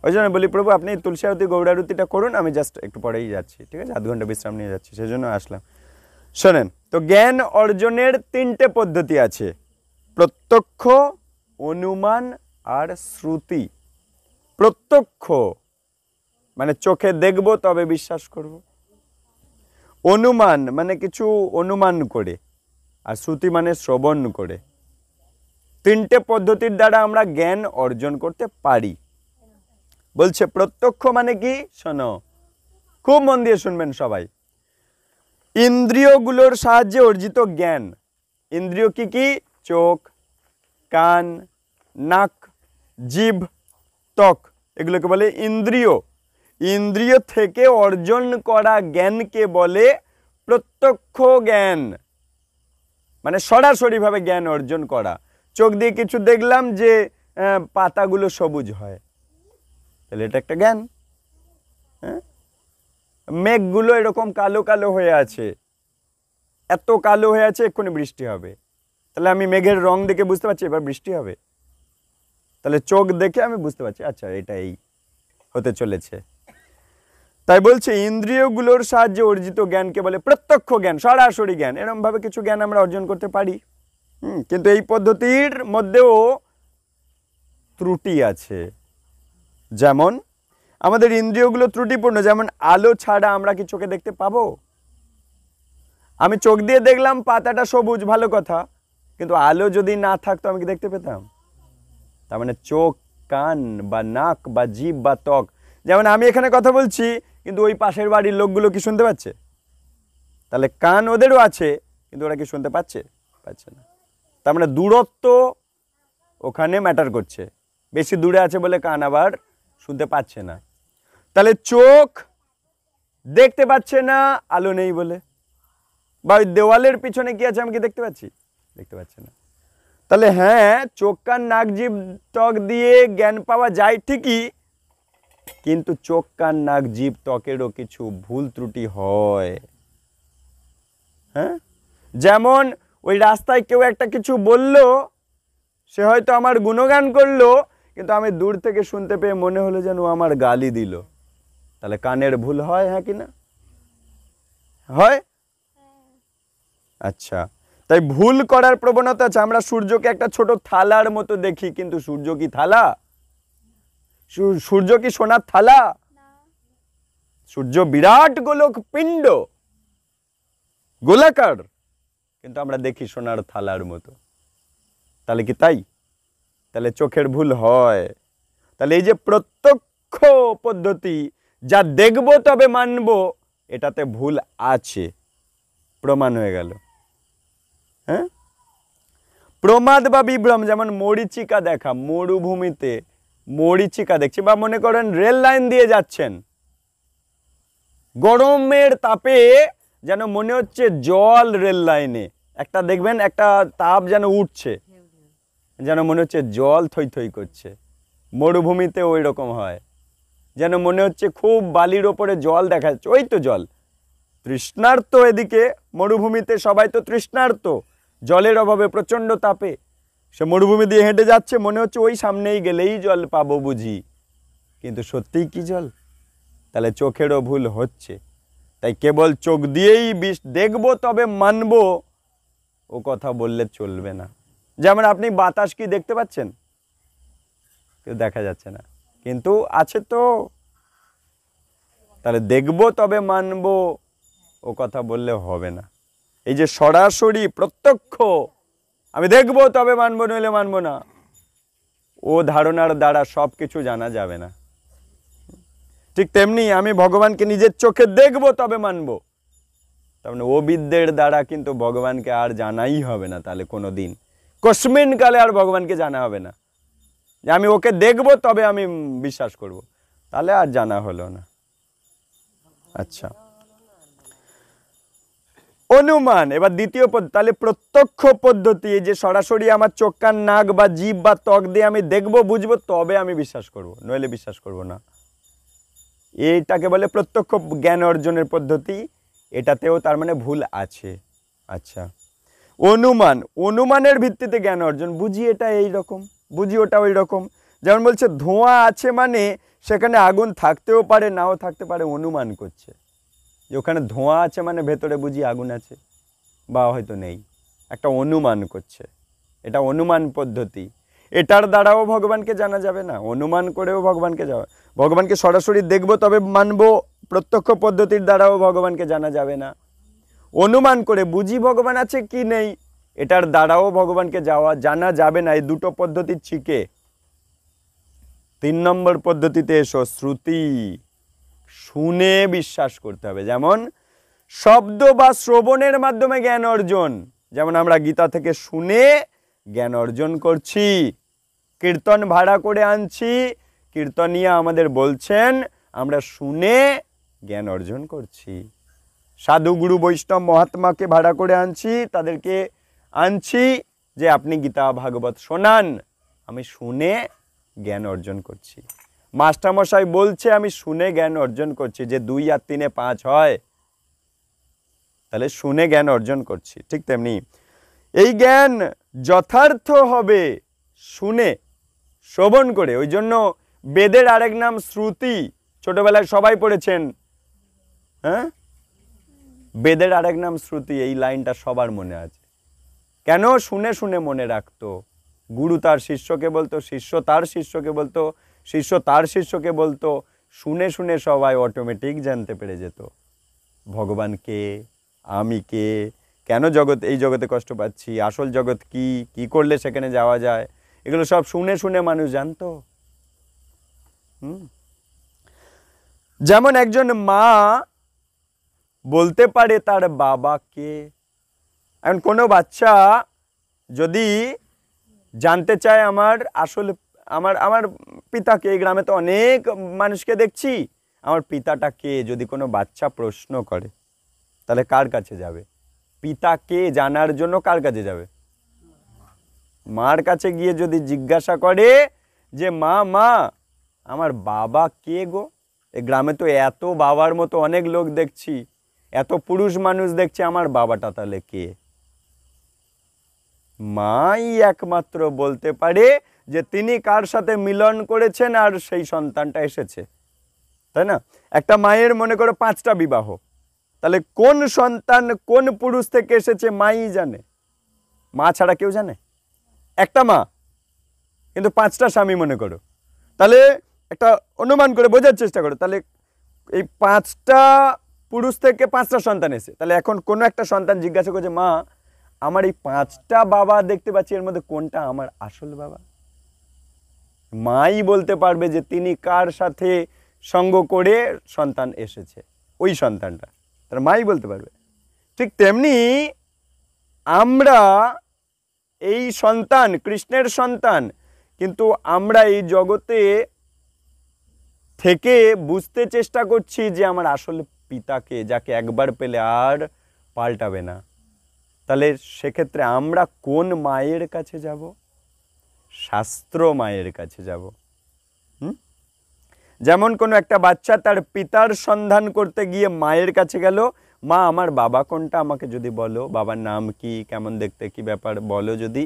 ওই জন্য বলি, প্রভু আপনি তুলসী আরতি গৌড় আরতিটা করুন, আমি জাস্ট একটু পরেই যাচ্ছি, ঠিক আছে, আধ ঘন্টা বিশ্রাম নিয়ে যাচ্ছি, সেজন্য আসলাম। শোনেন, তো জ্ঞান অর্জনের তিনটে পদ্ধতি আছে: প্রত্যক্ষ, অনুমান আর শ্রুতি। প্রত্যক্ষ মানে চোখে দেখব তবে বিশ্বাস করব, অনুমান মানে কিছু অনুমান করে, আর শ্রুতি মানে শ্রবণ করে। তিনটে পদ্ধতির দ্বারা আমরা জ্ঞান অর্জন করতে পারি। বলছে প্রত্যক্ষ মানে কি, শোনো, খুব মন দিয়ে শুনবেন সবাই। ইন্দ্রিয়গুলোর সাহায্যে অর্জিত জ্ঞান। ইন্দ্রিয় কি কি? চোখ, কান, নাক, জিভ, ত্বক, এগুলোকে বলে ইন্দ্রিয়। ইন্দ্রিয় থেকে অর্জন করা জ্ঞানকে বলে প্রত্যক্ষ জ্ঞান, মানে সরাসরিভাবে জ্ঞান অর্জন করা। চোখ দিয়ে কিছু দেখলাম যে পাতাগুলো সবুজ হয়, তাহলে এটা একটা জ্ঞান। হ্যাঁ, মেঘগুলো এরকম কালো কালো হয়ে আছে, এত কালো হয়ে আছে এক্ষুনি বৃষ্টি হবে, তাহলে আমি মেঘের রং দেখে বুঝতে পারছি এবার বৃষ্টি হবে। তাহলে চোখ দেখে আমি বুঝতে পারছি আচ্ছা এটা এই হতে চলেছে। তাই বলছে ইন্দ্রিয়গুলোর সাহায্যে অর্জিত জ্ঞানকে বলে প্রত্যক্ষ জ্ঞান, সরাসরি জ্ঞান। এরকম ভাবে কিছু জ্ঞান আমরা অর্জন করতে পারি, কিন্তু এই পদ্ধতির মধ্যেও ত্রুটি আছে। যেমন আমাদের ইন্দ্রিয়গুলো ত্রুটিপূর্ণ। যেমন আলো ছাড়া আমরা কি চোখে দেখতে পাবো? আমি চোখ দিয়ে দেখলাম পাতাটা সবুজ, ভালো কথা, কিন্তু আলো যদি না থাকতো আমি কি দেখতে পেতাম? তার মানে চোখ, কান বা নাক বা জিভ বা ত্বক, যেমন আমি এখানে কথা বলছি কিন্তু ওই পাশের বাড়ির লোকগুলো কি শুনতে পাচ্ছে? তাহলে কান ওদেরও আছে, কিন্তু ওরা কি শুনতে পাচ্ছে? পাচ্ছে না। তার মানে দূরত্ব ওখানে ম্যাটার করছে, বেশি দূরে আছে বলে কান আবার শুনতে পাচ্ছে না। তাহলে চোখ দেখতে পাচ্ছে না আলো নেই বলে, বা ওই দেওয়ালের পিছনে কি আছে আমি কি দেখতে পাচ্ছি? দেখতে পাচ্ছি না। তাহলে হ্যাঁ, চোখ, কান, নাক, জিভ, ত্বক দিয়ে জ্ঞান পাওয়া যায় ঠিকই, কিন্তু চোখ, কান, নাক, জিভ, ত্বকেরও কিছু ভুল ত্রুটি হয়। হ্যাঁ, যেমন ওই রাস্তায় কেউ একটা কিছু বলল, সে হয়তো আমার গুণগান করলো, কিন্তু আমি দূর থেকে শুনতে পেয়ে মনে হলো যেন আমার গালি দিল। তাহলে কানের ভুল হয়, হ্যাঁ কি না হয়? আচ্ছা, তাই ভুল করার প্রবণতা আছে। আমরা সূর্যকে একটা ছোট থালার মতো দেখি, কিন্তু সূর্য কি থালা? সূর্য কি সোনার থালা? সূর্য বিরাট গোলক পিণ্ড, গোলাকার, কিন্তু আমরা দেখি সোনার থালার মতো। তাহলে কি তাই? তাহলে চোখের ভুল হয়। তাহলে এই যে প্রত্যক্ষ পদ্ধতি, যা দেখবো তবে মানবো, এটাতে ভুল আছে, প্রমাণ হয়ে গেল। হ্যাঁ, প্রমাদ বা বিভ্রম, যেমন মরীচিকা দেখা, মরুভূমিতে মরীচিকা দেখছি, বা মনে করেন রেল লাইন দিয়ে যাচ্ছেন, গরমের তাপে যেন মনে হচ্ছে জল রেল লাইনে, একটা দেখবেন একটা তাপ যেন উঠছে, যেন মনে হচ্ছে জল থই থই করছে। মরুভূমিতে ওই রকম হয়, যেন মনে হচ্ছে খুব বালির ওপরে জল দেখা যাচ্ছে, ওই তো জল। তৃষ্ণার্ত, এদিকে মরুভূমিতে সবাই তো তৃষ্ণার্ত, জলের অভাবে প্রচন্ড তাপে সে মরুভূমি দিয়ে হেঁটে যাচ্ছে, মনে হচ্ছে ওই সামনেই গেলেই জল পাবো বুঝি, কিন্তু সত্যিই কি জল? তাহলে চোখেরও ভুল হচ্ছে। তাই কেবল চোখ দিয়েই দেখবো তবে মানবো ও কথা বললে চলবে না। যেমন আপনি বাতাস কি দেখতে পাচ্ছেন? কেউ দেখা যাচ্ছে না, কিন্তু আছে তো। তাহলে দেখবো তবে মানবো ও কথা বললে হবে না। এই যে সরাসরি প্রত্যক্ষ, আমি দেখবো তবে মানবো নইলে মানবো না, ও ধারণার দ্বারা সব কিছু জানা যাবে না। ঠিক তেমনি আমি ভগবানকে নিজের চোখে দেখবো তবে মানবো, তার মানে ও বিদ্যের দ্বারা কিন্তু ভগবানকে আর জানাই হবে না। তাহলে কোনো দিন কস্মিন কালে আর ভগবানকে জানা হবে না। যে আমি ওকে দেখবো তবে আমি বিশ্বাস করব, তাহলে আর জানা হলো না। আচ্ছা, অনুমান। এবার দ্বিতীয় পদ্ধতি, তাহলে প্রত্যক্ষ পদ্ধতি, যে সরাসরি আমার চোখ কান নাক বা জিভ বা ত্বক দিয়ে আমি দেখবো বুঝবো তবে আমি বিশ্বাস করব, নইলে বিশ্বাস করব না। এইটাকে বলে প্রত্যক্ষ জ্ঞান অর্জনের পদ্ধতি। এটাতেও তার মানে ভুল আছে। আচ্ছা, অনুমান, অনুমানের ভিত্তিতে জ্ঞান অর্জন, বুঝি এটা এই রকম, বুঝি ওটা ওই রকম। যেমন বলছে ধোঁয়া আছে মানে সেখানে আগুন থাকতেও পারে নাও থাকতে পারে, অনুমান করছে যে ওখানে ধোঁয়া আছে মানে ভেতরে বুঝি আগুন আছে বা হয়তো নেই, একটা অনুমান করছে। এটা অনুমান পদ্ধতি। এটার দ্বারাও ভগবানকে জানা যাবে না, অনুমান করেও ভগবানকে ভগবানকে সরাসরি দেখবো তবে মানবো, প্রত্যক্ষ পদ্ধতির দ্বারাও ভগবানকে জানা যাবে না। অনুমান করে বুঝি ভগবান আছে কি নেই, এটার দ্বারাও ভগবানকে জানা যাবে না। এই দুটো পদ্ধতির ছিকে 3 নম্বর পদ্ধতিতে এসো, শ্রুতি। শুনে বিশ্বাস করতে হবে। যেমন শব্দ বা শ্রবণের মাধ্যমে জ্ঞান অর্জন, যেমন আমরা গীতা থেকে শুনে জ্ঞান অর্জন করছি, কীর্তন ভাড়া করে আনছি, কীর্তনিয়া আমাদের বলছেন, আমরা শুনে জ্ঞান অর্জন করছি। সাধু গুরু বৈষ্ণব মহাত্মাকে ভাড়া করে আনছি, তাদেরকে আনছি যে আপনি গীতা ভাগবত শোনান, আমি শুনে জ্ঞান অর্জন করছি। মাস্টারমশাই বলছে, আমি শুনে জ্ঞান অর্জন করছি, যে 2 আর 3 এ 5 হয়, তাহলে শুনে জ্ঞান অর্জন করছি। ঠিক তেমনি এই জ্ঞান যথার্থ হবে শুনে শ্রবণ করে। ওই জন্য বেদের আরেক নাম শ্রুতি, ছোটবেলায় সবাই পড়েছেন। হ্যাঁ, বেদের আরেক নাম শ্রুতি, এই লাইনটা সবার মনে আছে। কেন? শুনে শুনে মনে রাখতো। গুরু তার শিষ্যকে বলতো, শিষ্য তার শিষ্যকে বলতো, শিষ্য তার শিষ্যকে বলতো, শুনে শুনে সবাই অটোমেটিক জানতে পেরে যেত ভগবান কে, আমি কে, কেন এই জগতে কষ্ট পাচ্ছি, আসল জগৎ কি, কি করলে সেখানে যাওয়া যায়, এগুলো সব শুনে শুনে মানুষ জানতো। যেমন একজন মা বলতে পারে তার বাবাকে। এখন কোনো বাচ্চা যদি জানতে চায় আমার আসলে আমার পিতাকে, এই গ্রামে তো অনেক মানুষকে দেখছি, আমার পিতাটা কে, যদি কোনো বাচ্চা প্রশ্ন করে, তাহলে কার কাছে যাবে? পিতাকে জানার জন্য কার কাছে যাবে? মার কাছে গিয়ে যদি জিজ্ঞাসা করে যে মা মা আমার বাবা কে গো, এই গ্রামে তো এত বাবার মতো অনেক লোক দেখছি, এত পুরুষ মানুষ দেখছি, আমার বাবাটা তাহলে কে? মাই একমাত্র বলতে পারে যে তিনি কার সাথে মিলন করেছেন আর সেই সন্তানটা এসেছে, তাই না? একটা মায়ের মনে করো 5টা বিবাহ, তাহলে কোন সন্তান কোন পুরুষ থেকে এসেছে মাই জানে, মা ছাড়া কেউ জানে? একটা মা কিন্তু 5টা স্বামী মনে করো, তাহলে একটা অনুমান করে বোঝার চেষ্টা করো, তাহলে এই 5টা পুরুষ থেকে 5টা সন্তান এসে, তাহলে এখন কোনো একটা সন্তান জিজ্ঞাসা করছে মা আমার এই 5টা বাবা দেখতে পাচ্ছি, এর মধ্যে কোনটা আমার আসল বাবা? মাই বলতে পারবে যে তিনি কার সাথে সঙ্গ করে সন্তান এসেছে, ওই সন্তানটা তার মাই বলতে পারবে। ঠিক তেমনি আমরা এই সন্তান, কৃষ্ণের সন্তান, কিন্তু আমরা এই জগতে থেকে বুঝতে চেষ্টা করছি যে আমার আসল পিতাকে, যাকে একবার পেলে আর পাল্টাবে না। তাহলে সেক্ষেত্রে আমরা কোন মায়ের কাছে যাব? শাস্ত্র মায়ের কাছে যাব। যেমন কোনো একটা বাচ্চা তার পিতার সন্ধান করতে গিয়ে মায়ের কাছে গেল, মা আমার বাবা কোনটা, আমাকে যদি বলো, বাবার নাম কি, কেমন দেখতে, কি ব্যাপার বলো, যদি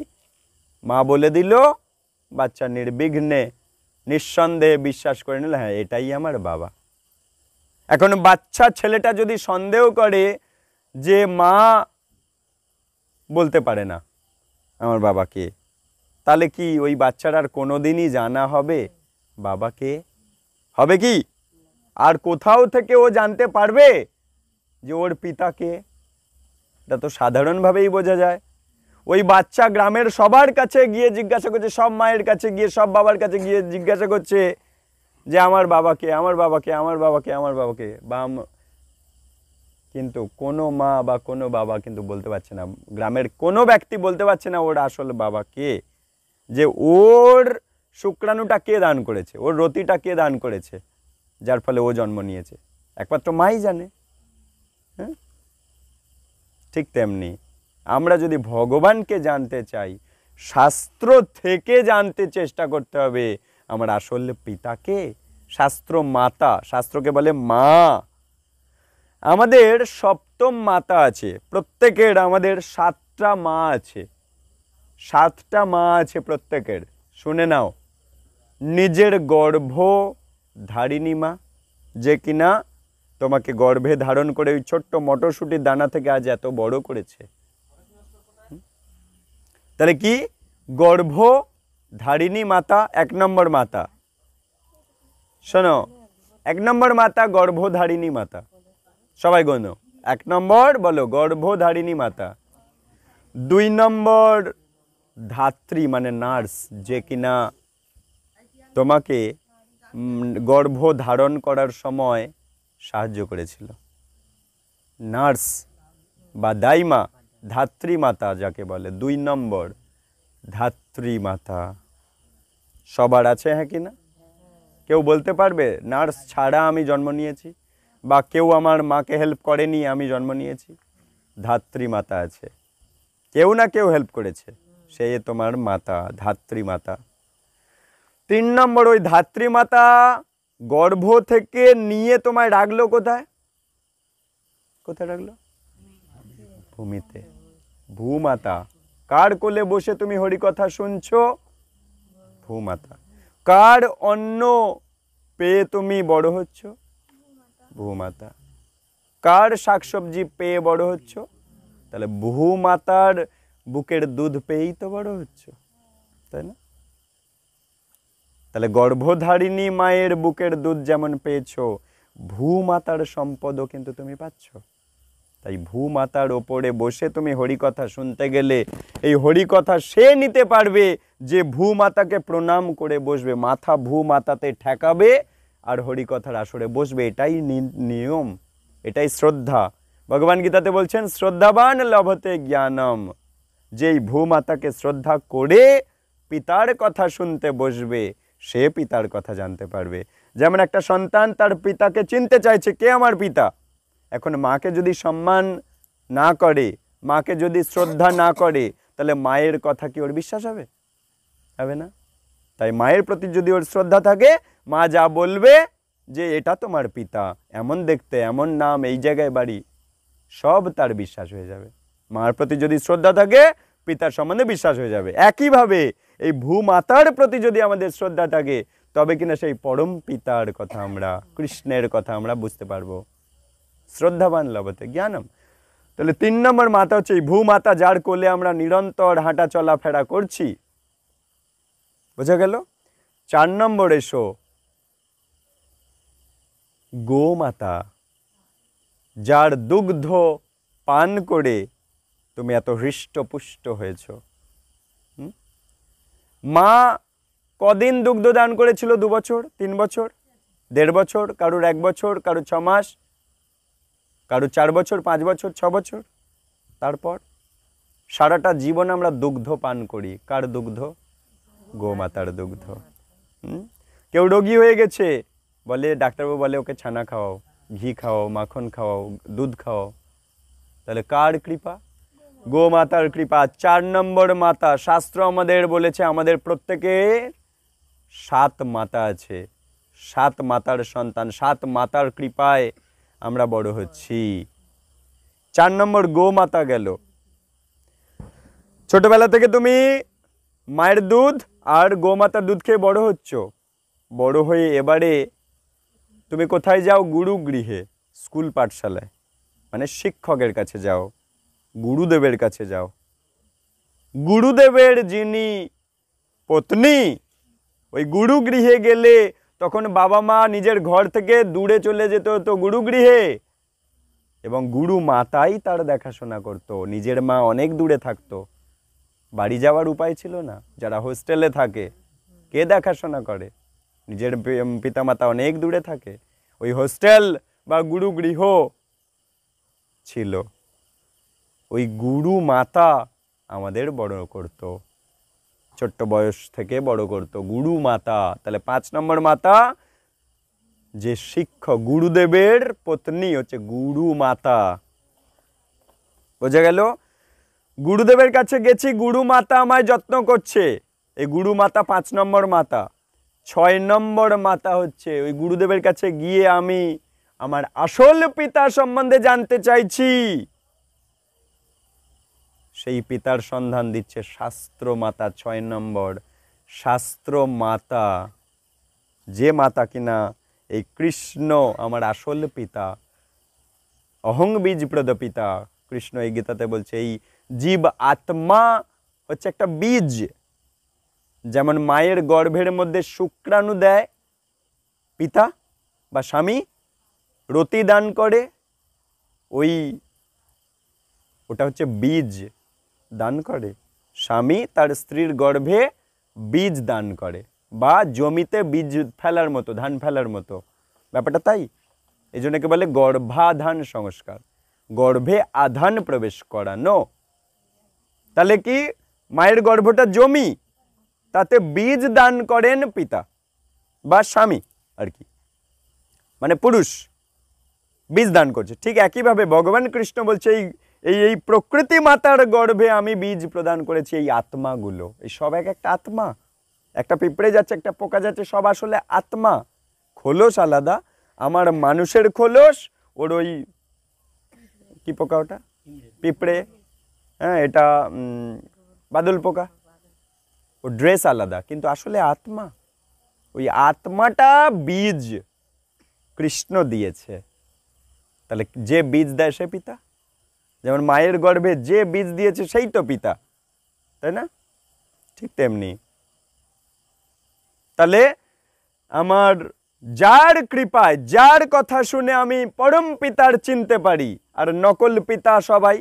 মা বলে দিল, বাচ্চা নির্বিঘ্নে নিঃসন্দেহে বিশ্বাস করে নিল, হ্যাঁ এটাই আমার বাবা। এখন বাচ্চা ছেলেটা যদি সন্দেহ করে যে মা বলতে পারে না আমার বাবাকে, তাহলে কি ওই বাচ্চাটার কোনোদিনই জানা হবে বাবাকে? হবে কি? আর কোথাও থেকে ও জানতে পারবে যে ওর পিতাকে? এটা তো সাধারণভাবেই বোঝা যায়। ওই বাচ্চা গ্রামের সবার কাছে গিয়ে জিজ্ঞাসা করছে, সব মায়ের কাছে গিয়ে, সব বাবার কাছে গিয়ে জিজ্ঞাসা করছে যে আমার বাবাকে, আমার বাবাকে, আমার বাবাকে, আমার বাবাকে। কিন্তু কোনো মা বা কোনো বাবা কিন্তু বলতে পারছে না, গ্রামের কোনো ব্যক্তি বলতে পারছে না ওর আসল বাবা কে, যে ওর শুক্রাণুটা কে দান করেছে, ওর রতিটা কে দান করেছে, যার ফলে ও জন্ম নিয়েছে। একমাত্র মাই জানে। হ্যাঁ, ঠিক তেমনি আমরা যদি ভগবানকে জানতে চাই, শাস্ত্র থেকে জানতে চেষ্টা করতে হবে আমার আসল পিতাকে। শাস্ত্র মাতা, শাস্ত্রকে বলে মা। আমাদের সপ্তম মাতা আছে, প্রত্যেকের আমাদের 7টা মা আছে, 7টা মা আছে প্রত্যেকের। শুনে নাও, নিজের গর্ভ ধারিণী মা, যে কিনা তোমাকে গর্ভে ধারণ করে ওই ছোট্ট মটরশুটির দানা থেকে আজ এত বড় করেছে। তাহলে কি? গর্ভ ধারিণী মাতা 1 নম্বর মাতা। শোনো, 1 নম্বর মাতা গর্ভধারিণী মাতা। সবাই গোনো, 1 নম্বর বলো গর্ভধারিণী মাতা। 2 নম্বর ধাত্রী মানে নার্স, যে কিনা তোমাকে গর্ভ ধারণ করার সময় সাহায্য করেছিল। নার্স বা দাইমা, ধাত্রী মাতা যাকে বলে। 2 নম্বর ধাত্রী মাতা। সবার আছে হ্যাঁ কি না? কেউ বলতে পারবে নার্স ছাড়া আমি জন্ম নিয়েছি, বা কেউ আমার মাকে হেল্প করেনি আমি জন্ম নিয়েছি? ধাত্রী মাতা আছে, কেউ না কেউ হেল্প করেছে, সে তোমার মাতা, ধাত্রী মাতা। 3 নম্বর, ওই ধাত্রী মাতা গর্ভ থেকে নিয়ে তোমায় রাখলো কোথায়? কোথায় রাখলো? ভূমিতে। ভূমাতা। কার কোলে বসে তুমি হরিকথা শুনছো? ভূমাতা। কার অন্ন পেয়ে তুমি বড় হচ্ছ? ভূমাতা। কার শাকসবজি পেয়ে বড় হচ্ছ? তাহলে ভূমাতার বুকের দুধ পেয়েই তো বড় হচ্ছ, তাই না? তাহলে গর্ভধারিণী মায়ের বুকের দুধ যেমন পেয়েছো, ভূমাতার সম্পদও কিন্তু তুমি পাচ্ছ। তাই ভূমাতার ওপরে বসে তুমি হরিকথা শুনতে গেলে এই হরিকথা সে নিতে পারবে যে ভূমাতাকে প্রণাম করে বসবে, মাথা ভূমাতাতে ঠেকাবে আর হরিকথার আসরে বসবে। এটাই নিয়ম, এটাই শ্রদ্ধা। ভগবান গীতাতে বলছেন শ্রদ্ধাবান লভতে জ্ঞানম। যেই ভূমাতাকে শ্রদ্ধা করে পিতার কথা শুনতে বসবে সে পিতার কথা জানতে পারবে। যেমন একটা সন্তান তার পিতাকে চিনতে চাইছে, কে আমার পিতা। এখন মাকে যদি সম্মান না করে, মাকে যদি শ্রদ্ধা না করে, তাহলে মায়ের কথা কি ওর বিশ্বাস হবে? হবে না। তাই মায়ের প্রতি যদি ওর শ্রদ্ধা থাকে, মা যা বলবে যে এটা তোমার পিতা, এমন দেখতে, এমন নাম, এই জায়গায় বাড়ি, সব তার বিশ্বাস হয়ে যাবে। মার প্রতি যদি শ্রদ্ধা থাকে, পিতার সম্বন্ধে বিশ্বাস হয়ে যাবে। একইভাবে এই ভূমাতার প্রতি যদি আমাদের শ্রদ্ধা থাকে, তবে কিনা সেই পরম পিতার কথা আমরা, কৃষ্ণের কথা আমরা বুঝতে পারবো। শ্রদ্ধাবান লভতে জ্ঞানম। তাহলে 3 নম্বর মাতা হচ্ছে এই ভূমাতা, যার কোলে আমরা নিরন্তর হাঁটা চলাফেরা করছি। বোঝা গেল? 4 নম্বর এসো গোমাতা, যার দুগ্ধ পান করে তুমি এত হৃষ্টপুষ্ট হয়েছ। মা কদিন দুগ্ধ দান করেছিল? 2 বছর, 3 বছর, 1.5 বছর, কারুর 1 বছর, কারুর 6 মাস, কারুর 4 বছর, 5 বছর, 6 বছর। তারপর সারাটা জীবন আমরা দুগ্ধ পান করি। কার দুগ্ধ? গোমাতার দুগ্ধ। কেউ রোগী হয়ে গেছে, বলে ডাক্তারবাবু বলে ওকে ছানা খাওয়াও, ঘি খাওয়াও, মাখন খাওয়াও, দুধ খাওয়াও। তাহলে কার কৃপা? গোমাতার কৃপা। 4 নম্বর মাতা, শাস্ত্র আমাদের বলেছে আমাদের প্রত্যেকের 7 মাতা আছে, 7 মাতার সন্তান, 7 মাতার কৃপায় আমরা বড় হচ্ছি। 4 নম্বর গোমাতা গেল। ছোটবেলা থেকে তুমি মায়ের দুধ আর গোমাতার দুধ খেয়ে বড় হচ্ছ। বড় হয়ে এবারে তুমি কোথায় যাও? গুরু গৃহে, স্কুল পাঠশালায়, মানে শিক্ষকের কাছে যাও, গুরুদেবের কাছে যাও। গুরুদেবের যিনি পত্নী, ওই গুরু গৃহে গেলে তখন বাবা মা নিজের ঘর থেকে দূরে চলে যেত হতো গুরু গৃহে, এবং গুরু মাতাই তার দেখাশোনা করত। নিজের মা অনেক দূরে থাকতো, বাড়ি যাওয়ার উপায় ছিল না। যারা হোস্টেলে থাকে, কে দেখাশোনা করে? নিজের পিতামাতা অনেক দূরে থাকে, ওই হোস্টেল বা গুরু গৃহ ছিল। ওই গুরু মাতা আমাদের বড় করত, ছোট্ট বয়স থেকে বড় করত, গুরু মাতা। তাহলে 5 নম্বর মাতা, যে শিক্ষক, গুরুদেবের পত্নী হচ্ছে গুরু মাতা। বোঝা গেল? গুরুদেবের কাছে গেছি, গুরু মাতা আমায় যত্ন করছে, এই গুরু মাতা 5 নম্বর মাতা। 6 নম্বর মাতা হচ্ছে ওই গুরুদেবের কাছে গিয়ে আমি আমার আসল পিতা সম্বন্ধে জানতে চাইছি, সেই পিতার সন্ধান দিচ্ছে শাস্ত্র মাতা। 6 নম্বর শাস্ত্র মাতা, যে মাতা কিনা এই কৃষ্ণ আমার আসল পিতা, অহং বীজ প্রদ পিতা। কৃষ্ণ এই গীতাতে বলছে এই জীব আত্মা হচ্ছে একটা বীজ। যেমন মায়ের গর্ভের মধ্যে শুক্রাণু দেয় পিতা বা স্বামী, রতি দান করে, ওটা হচ্ছে বীজ দান করে। স্বামী তার স্ত্রীর গর্ভে বীজ দান করে, বা জমিতে বীজ ফেলার মতো, ধান ফেলার মতো ব্যাপারটা। তাই এই জন্য কে বলে গর্ভাধান সংস্কার, গর্ভে আধান প্রবেশ করানো। তাহলে কি মায়ের গর্ভটা জমি, তাতে বীজ দান করেন পিতা বা স্বামী আর কি, মানে পুরুষ বীজ দান করছে। ঠিক একইভাবে ভগবান কৃষ্ণ বলছে এই প্রকৃতি মাতার গর্ভে আমি বীজ প্রদান করেছি, এই আত্মাগুলো, এই সব এক একটা আত্মা। একটা পিঁপড়ে যাচ্ছে, একটা পোকা যাচ্ছে, সব আসলে আত্মা। খোলস আলাদা, আমার মানুষের খোলস, ওর ওই কি পোকা ওটা, পিঁপড়ে, হ্যাঁ এটা বাদল পোকা, ও ড্রেস আলাদা, কিন্তু আসলে আত্মা। ওই আত্মাটা বীজ কৃষ্ণ দিয়েছে। তাহলে যে বীজ দেয় সে পিতা, যেমন মায়ের গর্ভে যে বীজ দিয়েছে সেই তো পিতা, তাই না? ঠিক তেমনি তাহলে আমার যার কৃপায়, যার কথা শুনে আমি পরম পিতার চিনতে পারি। আর নকল পিতা সবাই,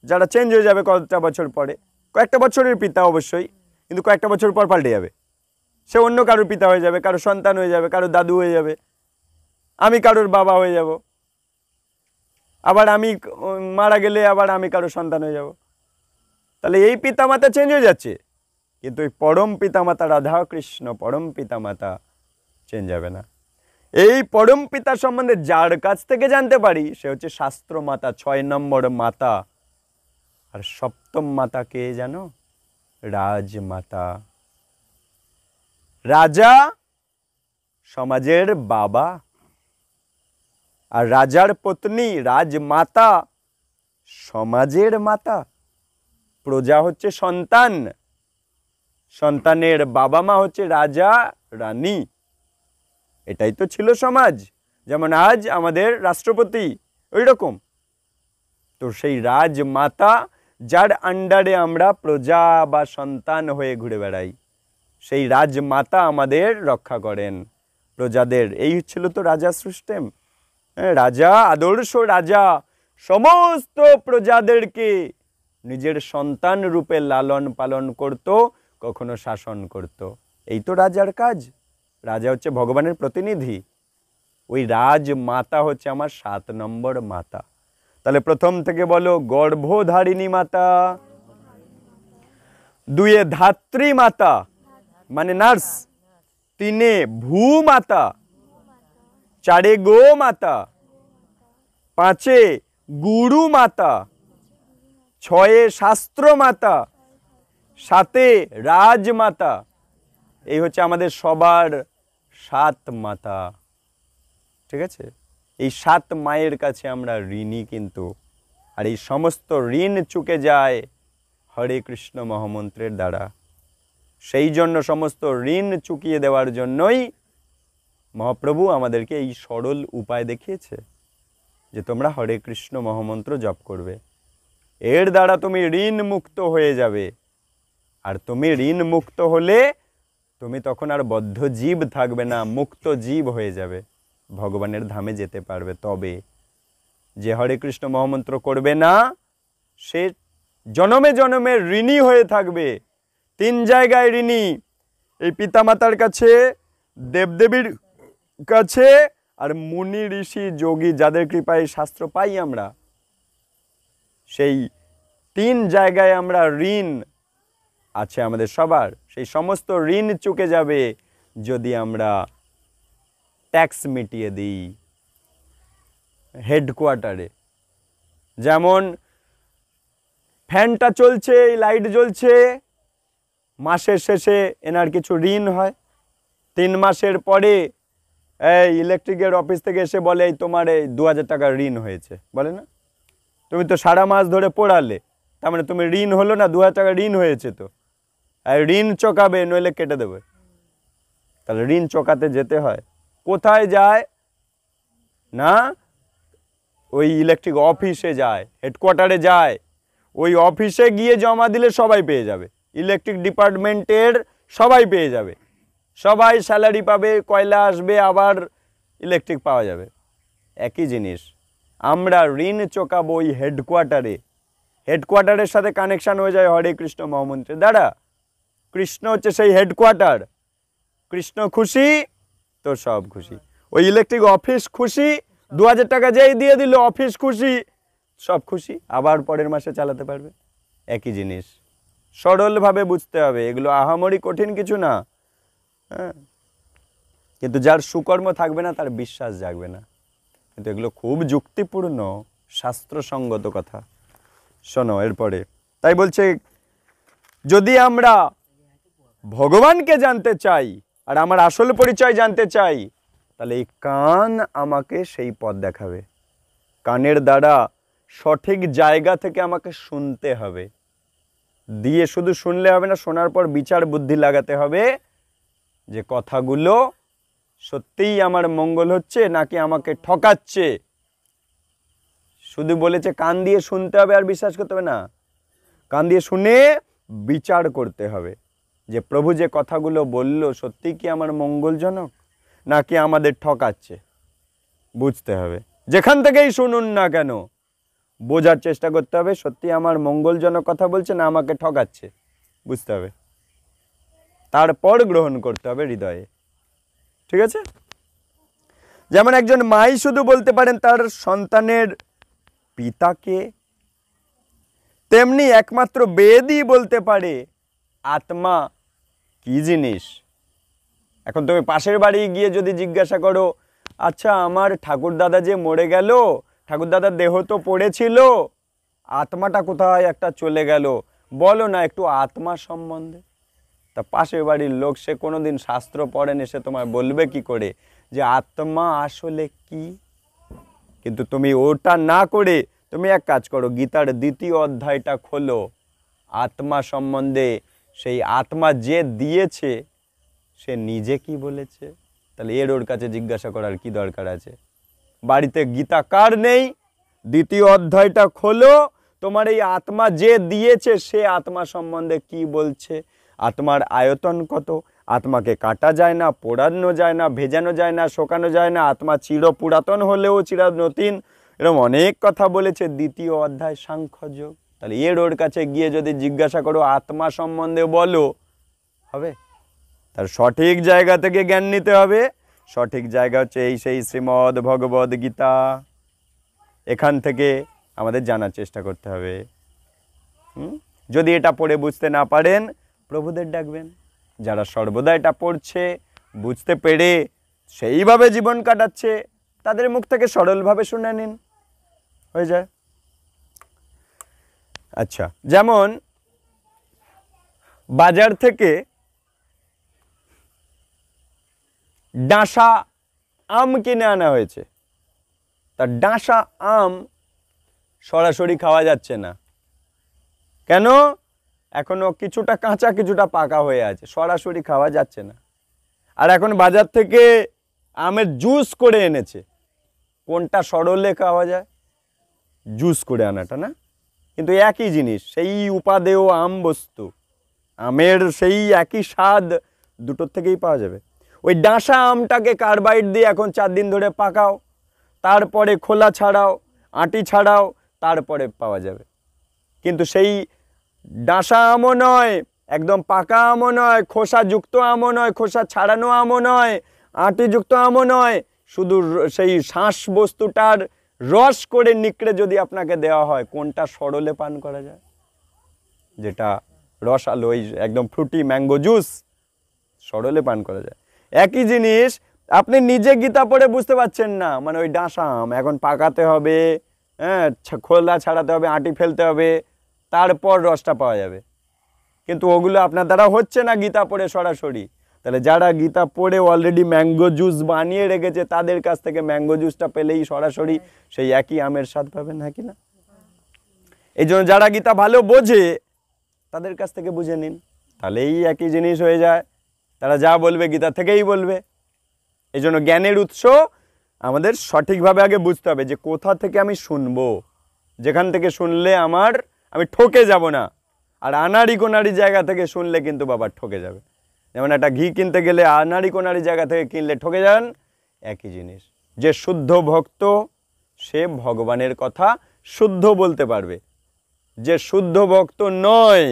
যারা চেঞ্জ হয়ে যাবে কয়েকটা বছর পরে, কয়েকটা বছরের পিতা অবশ্যই, কিন্তু কয়েকটা বছর পর পাল্টে যাবে, সে অন্য কারোর পিতা হয়ে যাবে, কারো সন্তান হয়ে যাবে, কারো দাদু হয়ে যাবে, আমি কারোর বাবা হয়ে যাব, আবার আমি মারা গেলে আবার আমি কারো সন্তান হয়ে যাব। তাহলে এই পিতামাতা চেঞ্জ হয়ে যাচ্ছে, কিন্তু এই পরম পিতামাতা রাধা কৃষ্ণ পরম পিতামাতা চেঞ্জ হবে না। এই পরম পিতা সম্বন্ধে যার কাছ থেকে জানতে পারি সে হচ্ছে শাস্ত্র মাতা, 6 নম্বর মাতা। আর 7ম মাতা কে জানো? রাজমাতা। রাজা সমাজের বাবা, আর রাজার পত্নী রাজমাতা সমাজের মাতা। প্রজা হচ্ছে সন্তান, সন্তানের বাবা মা হচ্ছে রাজা রানী। এটাই তো ছিল সমাজ। যেমন আজ আমাদের রাষ্ট্রপতি, ওই রকম তো সেই রাজমাতা, যার আন্ডারে আমরা প্রজা বা সন্তান হয়ে ঘুরে বেড়াই, সেই রাজমাতা আমাদের রক্ষা করেন প্রজাদের। এই ছিল তো রাজা সিস্টেম। রাজা, আদর্শ রাজা সমস্ত প্রজাদেরকে নিজের সন্তান রূপে লালন পালন করত, কখনো শাসন করত। এই তো রাজার কাজ। রাজা হচ্ছে ভগবানের প্রতিনিধি। ওই রাজমাতা হচ্ছে আমার 7 নম্বর মাতা। তাহলে প্রথম থেকে বলো গর্ভধারিণী মাতা, 2 ধাত্রী মাতা মানে নার্স, 3 ভূমাতা, 4 গো মাতা, 5 গুরু মাতা, 6 শাস্ত্র মাতা, 7 রাজমাতা। এই হচ্ছে আমাদের সবার 7 মাতা। ঠিক আছে? এই 7 মায়ের কাছে আমরা ঋণী কিন্তু। আর এই সমস্ত ঋণ চুকে যায় হরে কৃষ্ণ মহামন্ত্রের দ্বারা। সেই জন্য সমস্ত ঋণ চুকিয়ে দেওয়ার জন্যই মহাপ্রভু আমাদেরকে এই সরল উপায় দেখিয়েছে যে তোমরা হরে কৃষ্ণ মহামন্ত্র জপ করবে, এর দ্বারা তুমি ঋণ মুক্ত হয়ে যাবে। আর তুমি ঋণ মুক্ত হলে তুমি তখন আর বদ্ধ জীব থাকবে না, মুক্ত জীব হয়ে যাবে, ভগবানের ধামে যেতে পারবে। তবে যে হরে কৃষ্ণ মহামন্ত্র করবে না সে জনমে জনমে ঋণী হয়ে থাকবে। 3 জায়গায় ঋণী, এই পিতামাতার কাছে, দেবদেবীর কাছে, আর মুনি ঋষি যোগী যাদের কৃপায় শাস্ত্র পাই আমরা, সেই 3 জায়গায় আমরা ঋণ আছে আমাদের সবার। সেই সমস্ত ঋণ চুকে যাবে যদি আমরা ট্যাক্স মিটিয়ে দিই হেডকোয়ার্টারে। যেমন ফ্যানটা চলছে, লাইট জ্বলছে, মাসের শেষে এনার কিছু ঋণ হয়। 3 মাসের পরে এই ইলেকট্রিকের অফিস থেকে এসে বলে এই তোমার এই 2000 টাকা ঋণ হয়েছে, বলে না? তুমি তো সারা মাস ধরে পড়ালে, তার মানে তুমি ঋণ হলো না, 2000 টাকা ঋণ হয়েছে। তো আর ঋণ চোকাবে, নইলে কেটে দেবে। তাহলে ঋণ চোকাতে যেতে হয়, কোথায় যায় না, ওই ইলেকট্রিক অফিসে যায়, হেডকোয়ার্টারে যায়। ওই অফিসে গিয়ে জমা দিলে সবাই পেয়ে যাবে, ইলেকট্রিক ডিপার্টমেন্টের সবাই পেয়ে যাবে, সবাই স্যালারি পাবে, কয়লা আসবে, আবার ইলেকট্রিক পাওয়া যাবে। একই জিনিস আমরা ঋণ চোকাবো ওই হেডকোয়ার্টারে, হেডকোয়ার্টারের সাথে কানেকশন হয়ে যায় হরে কৃষ্ণ মহামন্ত্রের দ্বারা। কৃষ্ণ হচ্ছে সেই হেডকোয়ার্টার, কৃষ্ণ খুশি তো সব খুশি। ওই ইলেকট্রিক অফিস খুশি, 2000 টাকা যেই দিয়ে দিল অফিস খুশি, সব খুশি, আবার পরের মাসে চালাতে পারবে। একই জিনিস, সরলভাবে বুঝতে হবে, এগুলো আহামরি কঠিন কিছু না। হ্যাঁ, কিন্তু যার সুকর্ম থাকবে না তার বিশ্বাস জাগবে না। কিন্তু এগুলো খুব যুক্তিপূর্ণ শাস্ত্রসঙ্গত কথা। শোনো এরপরে, তাই বলছে যদি আমরা ভগবানকে জানতে চাই আর আমার আসল পরিচয় জানতে চাই, তাহলে এই কান আমাকে সেই পথ দেখাবে। কানের দ্বারা সঠিক জায়গা থেকে আমাকে শুনতে হবে, দিয়ে শুধু শুনলে হবে না, শোনার পর বিচার বুদ্ধি লাগাতে হবে যে কথাগুলো সত্যিই আমার মঙ্গল হচ্ছে নাকি আমাকে ঠকাচ্ছে। শুধু বলেছে কান দিয়ে শুনতে হবে আর বিশ্বাস করতে হবে না, কান দিয়ে শুনে বিচার করতে হবে যে প্রভু যে কথাগুলো বলল সত্যি কি আমার মঙ্গলজনক নাকি আমাদের ঠকাচ্ছে। বুঝতে হবে, যেখান থেকেই শুনুন না কেন বোঝার চেষ্টা করতে হবে সত্যি আমার মঙ্গলজনক কথা বলছে না আমাকে ঠকাচ্ছে, বুঝতে হবে, তারপর গ্রহণ করতে হবে হৃদয়ে। ঠিক আছে? যেমন একজন মাই শুধু বলতে পারেন তার সন্তানের পিতাকে, তেমনি একমাত্র বেদই বলতে পারে আত্মা কি জিনিস। এখন তুমি পাশের বাড়ি গিয়ে যদি জিজ্ঞাসা করো, আচ্ছা আমার ঠাকুরদাদা যে মরে গেল, ঠাকুরদাদার দেহ তো পড়েছিল, আত্মাটা কোথায় একটা চলে গেল, বলো না একটু আত্মা সম্বন্ধে। তা পাশের বাড়ির লোক, সে কোনোদিন শাস্ত্র পড়েনি, সে তোমায় বলবে কি করে যে আত্মা আসলে কি? কিন্তু তুমি ওটা না করে তুমি এক কাজ করো, গীতার 2য় অধ্যায়টা খোলো, আত্মা সম্বন্ধে, সেই আত্মা যে দিয়েছে সে নিজে কি বলেছে। তাহলে এর ওর কাছে জিজ্ঞাসা করার কি দরকার আছে? বাড়িতে গীতা কার নেই, 2য় অধ্যায়টা খোলো, তোমার এই আত্মা যে দিয়েছে সে আত্মা সম্বন্ধে কি বলছে, আত্মার আয়তন কত, আত্মাকে কাটা যায় না, পোড়ানো যায় না, ভেজানো যায় না, শোকানো যায় না, আত্মা চির পুরাতন হলেও চির নতুন, এরকম অনেক কথা বলেছে 2য় অধ্যায় সাংখ্যযোগ। তাহলে এর ওর কাছে গিয়ে যদি জিজ্ঞাসা করো আত্মা সম্বন্ধে বলো, হবে? তার সঠিক জায়গা থেকে জ্ঞান নিতে হবে। সঠিক জায়গা হচ্ছে এই সেই শ্রীমদ্ ভগবদ গীতা, এখান থেকে আমাদের জানার চেষ্টা করতে হবে। যদি এটা পড়ে বুঝতে না পারেন প্রভুদের ডাকবেন, যারা সর্বদা এটা পড়ছে বুঝতে পেরে সেইভাবে জীবন কাটাচ্ছে তাদের মুখ থেকে সরলভাবে শুনে নিন, হয়ে যায়। আচ্ছা, যেমন বাজার থেকে ডাঁশা আম কিনে আনা হয়েছে, তা ডাঁশা আম সরাসরি খাওয়া যাচ্ছে না, কেন? এখনো কিছুটা কাঁচা কিছুটা পাকা হয়ে আছে, সরাসরি খাওয়া যাচ্ছে না। আর এখন বাজার থেকে আমের জুস করে এনেছে, কোনটা সরলে খাওয়া যায়? জুস করে আনাটা না? কিন্তু একই জিনিস, সেই উপাদেয় আম বস্তু, আমের সেই একই স্বাদ দুটোর থেকেই পাওয়া যাবে। ওই ডাঁসা আমটাকে কার্বাইড দিয়ে এখন 4 দিন ধরে পাকাও, তারপরে খোলা ছাড়াও, আঁটি ছাড়াও, তারপরে পাওয়া যাবে। কিন্তু সেই ডাঁসা আমও নয়, একদম পাকা আমও নয়, খোসাযুক্ত আমও নয়, খোসা ছাড়ানো আমও নয়, আঁটিযুক্ত আমও নয়, শুধু সেই শ্বাস বস্তুটার রস করে নিকড়ে যদি আপনাকে দেওয়া হয়, কোনটা সরলে পান করা যায়? যেটা রস আলো, ওই একদম ফ্রুটি ম্যাঙ্গো জুস সরলে পান করা যায়। একই জিনিস আপনি নিজে গীতা পড়ে বুঝতে পারছেন না, মানে ওই ডাঁসা আম এখন পাকাতে হবে, হ্যাঁ, খোলা ছাড়াতে হবে, আঁটি ফেলতে হবে, তারপর রসটা পাওয়া যাবে। কিন্তু ওগুলো আপনার দ্বারা হচ্ছে না গীতা পড়ে সরাসরি। তাহলে যারা গীতা পড়ে অলরেডি ম্যাঙ্গো জুস বানিয়ে রেখেছে, তাদের কাছ থেকে ম্যাঙ্গো জুসটা পেলেই সরাসরি সেই একই আমের স্বাদ পাবেন, নাকি না? এই জন্য যারা গীতা ভালো বোঝে তাদের কাছ থেকে বুঝে নিন, তাহলেই একই জিনিস হয়ে যায়। তারা যা বলবে গীতা থেকেই বলবে। এই জন্য জ্ঞানের উৎস আমাদের সঠিকভাবে আগে বুঝতে হবে, যে কোথা থেকে আমি শুনবো, যেখান থেকে শুনলে আমি ঠকে যাব না। আর আনাড়ি কোনাড়ি জায়গা থেকে শুনলে কিন্তু বাবা ঠকে যাবে। যেমন একটা ঘি কিনতে গেলে আনাড়ি কোনাড়ি জায়গা থেকে কিনলে ঠকে যান, একই জিনিস। যে শুদ্ধ ভক্ত সে ভগবানের কথা শুদ্ধ বলতে পারবে। যে শুদ্ধ ভক্ত নয়,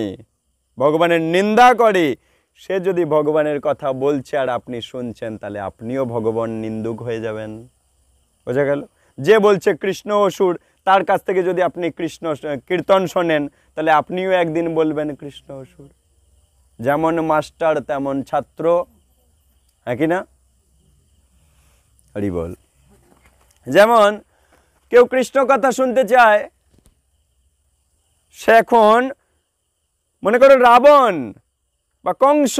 ভগবানের নিন্দা করে, সে যদি ভগবানের কথা বলছে আর আপনি শুনছেন, তাহলে আপনিও ভগবান নিন্দুক হয়ে যাবেন। বোঝা গেল? যে বলছে কৃষ্ণ অসুর, তার কাছ থেকে যদি আপনি কৃষ্ণ কীর্তন শোনেন, তাহলে আপনিও একদিন বলবেন কৃষ্ণ অসুর। যেমন মাস্টার তেমন ছাত্র, হ্যাঁ কি না? হরি বল। যেমন কেউ কৃষ্ণ কথা শুনতে চায়, সে এখন মনে করো রাবণ বা কংস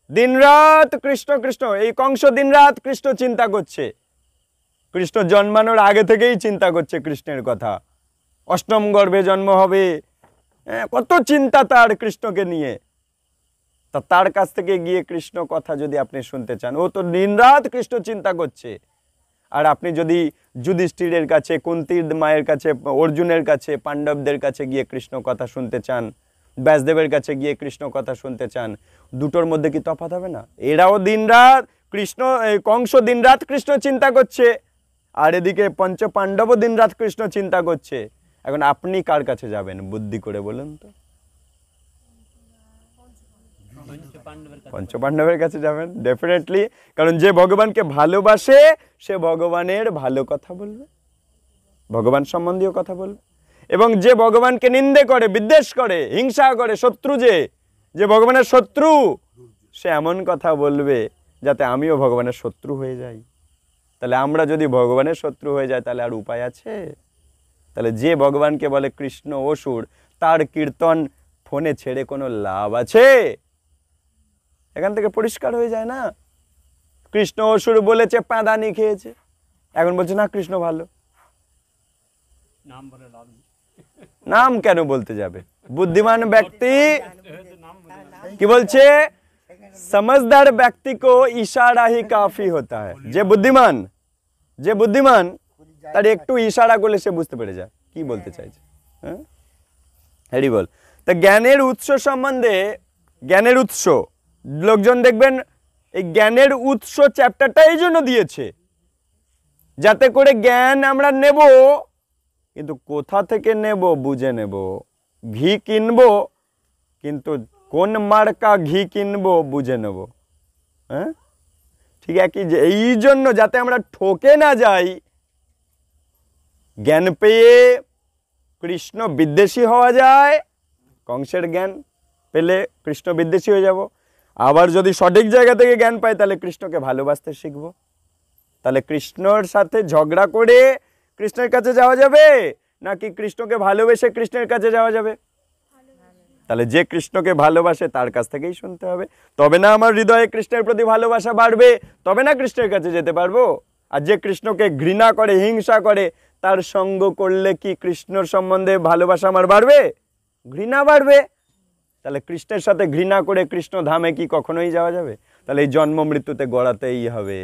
দিনরাত কৃষ্ণ কৃষ্ণ, এই কংস দিনরাত কৃষ্ণ চিন্তা করছে, কৃষ্ণ জন্মানোর আগে থেকেই চিন্তা করছে কৃষ্ণের কথা, অষ্টম গর্ভে জন্ম হবে, কত চিন্তা তার কৃষ্ণকে নিয়ে। তা তার কাছ থেকে গিয়ে কৃষ্ণ কথা যদি আপনি শুনতে চান, ও তো দিনরাত কৃষ্ণ চিন্তা করছে। আর আপনি যদি যুধিষ্ঠিরের কাছে, কুন্তির মায়ের কাছে, অর্জুনের কাছে, পাণ্ডবদের কাছে গিয়ে কৃষ্ণ কথা শুনতে চান, ব্যাসদেবের কাছে গিয়ে কৃষ্ণ কথা শুনতে চান, দুটোর মধ্যে কি তফাৎ হবে না? এরাও দিনরাত কংস দিনরাত কৃষ্ণ চিন্তা করছে, আর এদিকে পঞ্চ পাণ্ডবও দিনরাত কৃষ্ণ চিন্তা করছে। এখন আপনি কার কাছে যাবেন বুদ্ধি করে বলুন তো? পঞ্চপাণ্ডবের কাছে যাবেন ডেফিনেটলি, কারণ যে ভগবানকে ভালোবাসে সে ভগবানের ভালো কথা বলবে, ভগবান সম্বন্ধীয় কথা বলবে। এবং যে ভগবানকে নিন্দে করে, বিদ্বেষ করে, হিংসা করে, শত্রু, যে ভগবানের শত্রু, সে এমন কথা বলবে যাতে আমিও ভগবানের শত্রু হয়ে যাই। তাহলে আমরা যদি ভগবানের শত্রু হয়ে যাই, তাহলে আর উপায় আছে? তাহলে যে ভগবানকে বলে কৃষ্ণ অসুর, তার কীর্তন ফোনে ছেড়ে কোনো লাভ আছে? এখান থেকে পরিষ্কার হয়ে যায় না? কৃষ্ণ অসুর বলেছে, পাদানি খেয়েছে, এখন বলছে না কৃষ্ণ ভালো। নাম কেন বলতে যাবে? বুদ্ধিমান ব্যক্তি কি বলছে? समझदार व्यक्ति को इशारा ही काफी होता है। যে বুদ্ধিমান তার একটু ইশারা করলে সে বুঝতে পেরে যায় কি বলতে চাইছে। হ্যাঁ, হরি বল। তা জ্ঞানের উৎস সম্বন্ধে, জ্ঞানের উৎস লোকজন দেখবেন এই জ্ঞানের উৎস চ্যাপ্টারটা এই জন্য দিয়েছে, যাতে করে জ্ঞান আমরা নেব, কিন্তু কোথা থেকে নেব বুঝে নেব। ঘি কিনবো, কিন্তু কোন মার্কা ঘি কিনবো বুঝে নেব। হ্যাঁ, ঠিক একই, যে এই জন্য যাতে আমরা ঠকে না যাই, জ্ঞান পেয়ে কৃষ্ণ বিদ্বেষী হওয়া যায়। কংসের জ্ঞান পেলে কৃষ্ণ বিদ্বেষী হয়ে যাব। আবার যদি সঠিক জায়গা থেকে জ্ঞান পাই, তাহলে কৃষ্ণকে ভালোবাসতে শিখব। তাহলে কৃষ্ণর সাথে ঝগড়া করে কৃষ্ণের কাছে যাওয়া যাবে, নাকি কৃষ্ণকে ভালোবেসে কৃষ্ণের কাছে যাওয়া যাবে? তাহলে যে কৃষ্ণকে ভালোবাসে তার কাছ থেকেই শুনতে হবে, তবে না আমার হৃদয়ে কৃষ্ণের প্রতি ভালোবাসা বাড়বে, তবে না কৃষ্ণের কাছে যেতে পারবো। আর যে কৃষ্ণকে ঘৃণা করে, হিংসা করে, তার সঙ্গ করলে কি কৃষ্ণর সম্বন্ধে ভালোবাসা আমার বাড়বে? ঘৃণা বাড়বে। তাহলে কৃষ্ণের সাথে ঘৃণা করে কৃষ্ণ ধামে কি কখনোই যাওয়া যাবে? তাহলে এই জন্ম মৃত্যুতে গড়াতেই হবে।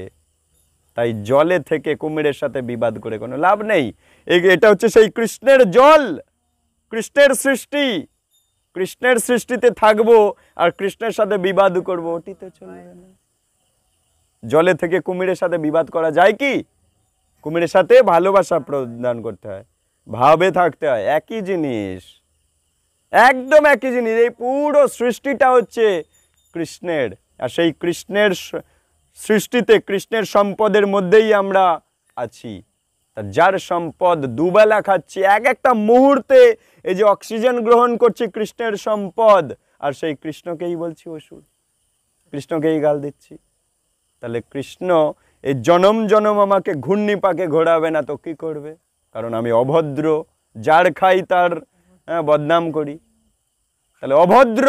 তাই জলে থেকে কুমিরের সাথে বিবাদ করে কোনো লাভ নেই। এটা হচ্ছে সেই কৃষ্ণের জল, কৃষ্ণের সৃষ্টি, কৃষ্ণের সৃষ্টিতে থাকবো আর কৃষ্ণের সাথে বিবাদ করবো, ওটিতে চলবে না। জলে থেকে কুমিরের সাথে বিবাদ করা যায় কি? কুমিরের সাথে ভালোবাসা প্রদান করতে হয়, ভাবে থাকতে হয়, একই জিনিস, একদম একই জিনিস। এই পুরো সৃষ্টিটা হচ্ছে কৃষ্ণের, আর সেই কৃষ্ণের সৃষ্টিতে কৃষ্ণের সম্পদের মধ্যেই আমরা আছি। যার সম্পদ দুবেলা খাচ্ছি, এক একটা মুহূর্তে এই যে অক্সিজেন গ্রহণ করছি কৃষ্ণের সম্পদ, আর সেই কৃষ্ণকেই বলছি অসুর, কৃষ্ণকেই গাল দিচ্ছি। তাহলে কৃষ্ণ এই জনম জনম আমাকে ঘূর্ণি পাকে ঘোরাবে না তো কি করবে? কারণ আমি অভদ্র, যার খাই তার বদনাম করি। তাহলে অভদ্র,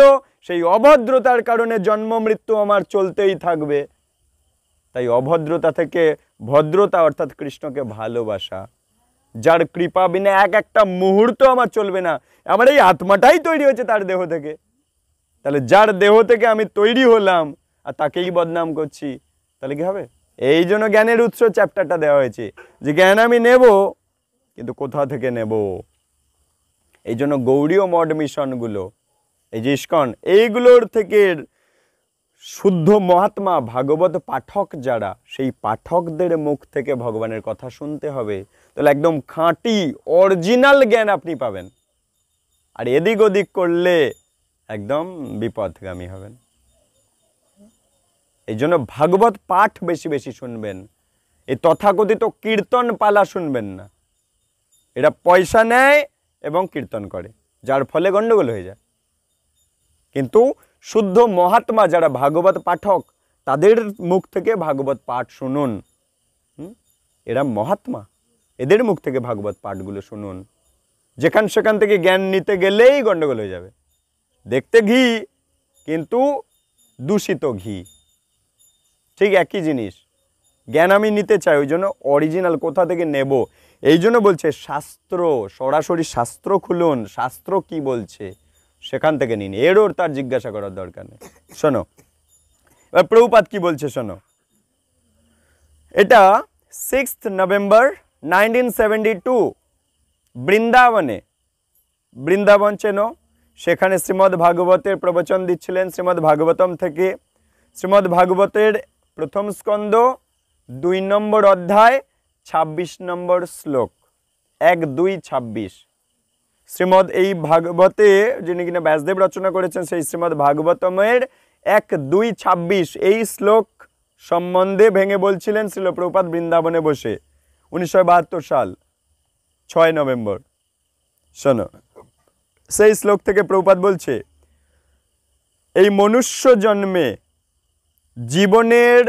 সেই অভদ্রতার কারণে জন্ম মৃত্যু আমার চলতেই থাকবে। তাই অভদ্রতা থেকে ভদ্রতা অর্থাৎ কৃষ্ণকে ভালোবাসা, যার কৃপা বিনা এক একটা মুহূর্ত আমার চলবে না। আমার এই আত্মাটাই তৈরি হয়েছে তার দেহ থেকে, তাহলে যার দেহ থেকে আমি তৈরি হলাম আর তাকেই বদনাম করছি, তাহলে কি হবে? এই জন্য জ্ঞানের উৎস চ্যাপ্টারটা দেওয়া হয়েছে, যে জ্ঞান আমি নেব কিন্তু কোথা থেকে নেব। এই জন্য গৌড়ীয় মঠ মিশনগুলো, এই যে ইস্কন, এইগুলোর থেকে শুদ্ধ মহাত্মা ভাগবত পাঠক যারা, সেই পাঠকদের মুখ থেকে ভগবানের কথা শুনতে হবে। তাহলে একদম খাঁটি অরিজিনাল জ্ঞান আপনি পাবেন। আর এদিক ওদিক করলে একদম বিপদগামী হবেন। এই জন্য ভাগবত পাঠ বেশি বেশি শুনবেন, এই তথাকথিত কীর্তন পালা শুনবেন না। এটা পয়সা নেয় এবং কীর্তন করে, যার ফলে গন্ডগোল হয়ে যায়। কিন্তু শুদ্ধ মহাত্মা যারা ভাগবত পাঠক, তাদের মুখ থেকে ভাগবত পাঠ শুনুন। এরা মহাত্মা, এদের মুখ থেকে ভাগবত পাঠগুলো শুনুন। যেখান সেখান থেকে জ্ঞান নিতে গেলেই গন্ডগোল হয়ে যাবে। দেখতে ঘি কিন্তু দূষিত ঘি, ঠিক একই জিনিস। জ্ঞান আমি নিতে চাই, ওই জন্য অরিজিনাল কোথা থেকে নেব, এই জন্য বলছে শাস্ত্র, সরাসরি শাস্ত্র খুলুন, শাস্ত্র কি বলছে সেখান থেকে নিন, এর ওর তার জিজ্ঞাসা করার দরকার নেই। শোনো এবার প্রভুপাদ কি বলছে শোনো। এটা 6 নভেম্বর 1972 বৃন্দাবনে, বৃন্দাবন চেনো, সেখানে শ্রীমদ্ ভাগবতের প্রবচন দিচ্ছিলেন শ্রীমদ্ ভাগবতম থেকে। শ্রীমদ্ ভাগবতের প্রথম স্কন্দ 2 নম্বর অধ্যায় 26 নম্বর শ্লোক, 1-2-26। শ্রীমদ্ এই ভাগবতে যিনি কিনা ব্যাসদেব রচনা করেছেন, সেই শ্রীমদ্ ভাগবতমের 1-2-26 এই শ্লোক সম্বন্ধে ভেঙে বলছিলেন শ্রীল প্রভুপাদ বৃন্দাবনে বসে 1972 সাল 6 নভেম্বর। শোনো, সেই শ্লোক থেকে প্রভুপাদ বলছে, এই মনুষ্য জন্মে জীবনের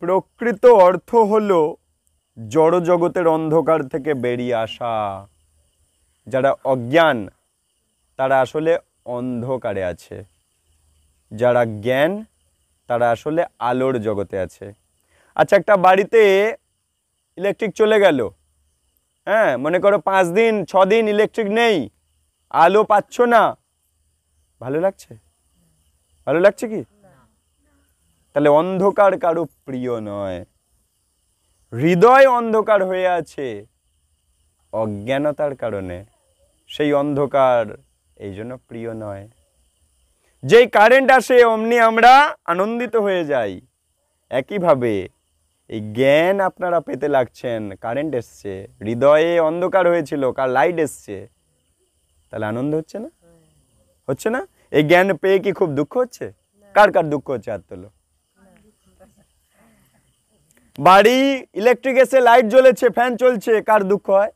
প্রকৃত অর্থ হলো জড় জগতের অন্ধকার থেকে বেরিয়ে আসা। যারা অজ্ঞান তারা আসলে অন্ধকারে আছে, যারা জ্ঞান তারা আসলে আলোর জগতে আছে। আচ্ছা, একটা বাড়িতে ইলেকট্রিক চলে গেল, হ্যাঁ, মনে করো 5 দিন 6 দিন ইলেকট্রিক নেই, আলো পাচ্ছ না, ভালো লাগছে? ভালো লাগছে কি? তাহলে অন্ধকার কারো প্রিয় নয়। হৃদয় অন্ধকার হয়ে আছে অজ্ঞানতার কারণে, সেই অন্ধকার এই জন্য প্রিয় নয়। যেই কারেন্ট আসে অমনি আমরা আনন্দিত হয়ে যাই। একইভাবে এই জ্ঞান আপনারা পেতে লাগছেন, কারেন্ট এসছে, হৃদয়ে অন্ধকার হয়েছিল, কার লাইট এসছে, তাহলে আনন্দ হচ্ছে না? হচ্ছে না? এই জ্ঞান পেয়ে কি খুব দুঃখ হচ্ছে? কার কার দুঃখ হচ্ছে হাত তোলো। বাড়ি ইলেকট্রিক এসে লাইট জ্বলেছে, ফ্যান চলছে, কার দুঃখ হয়?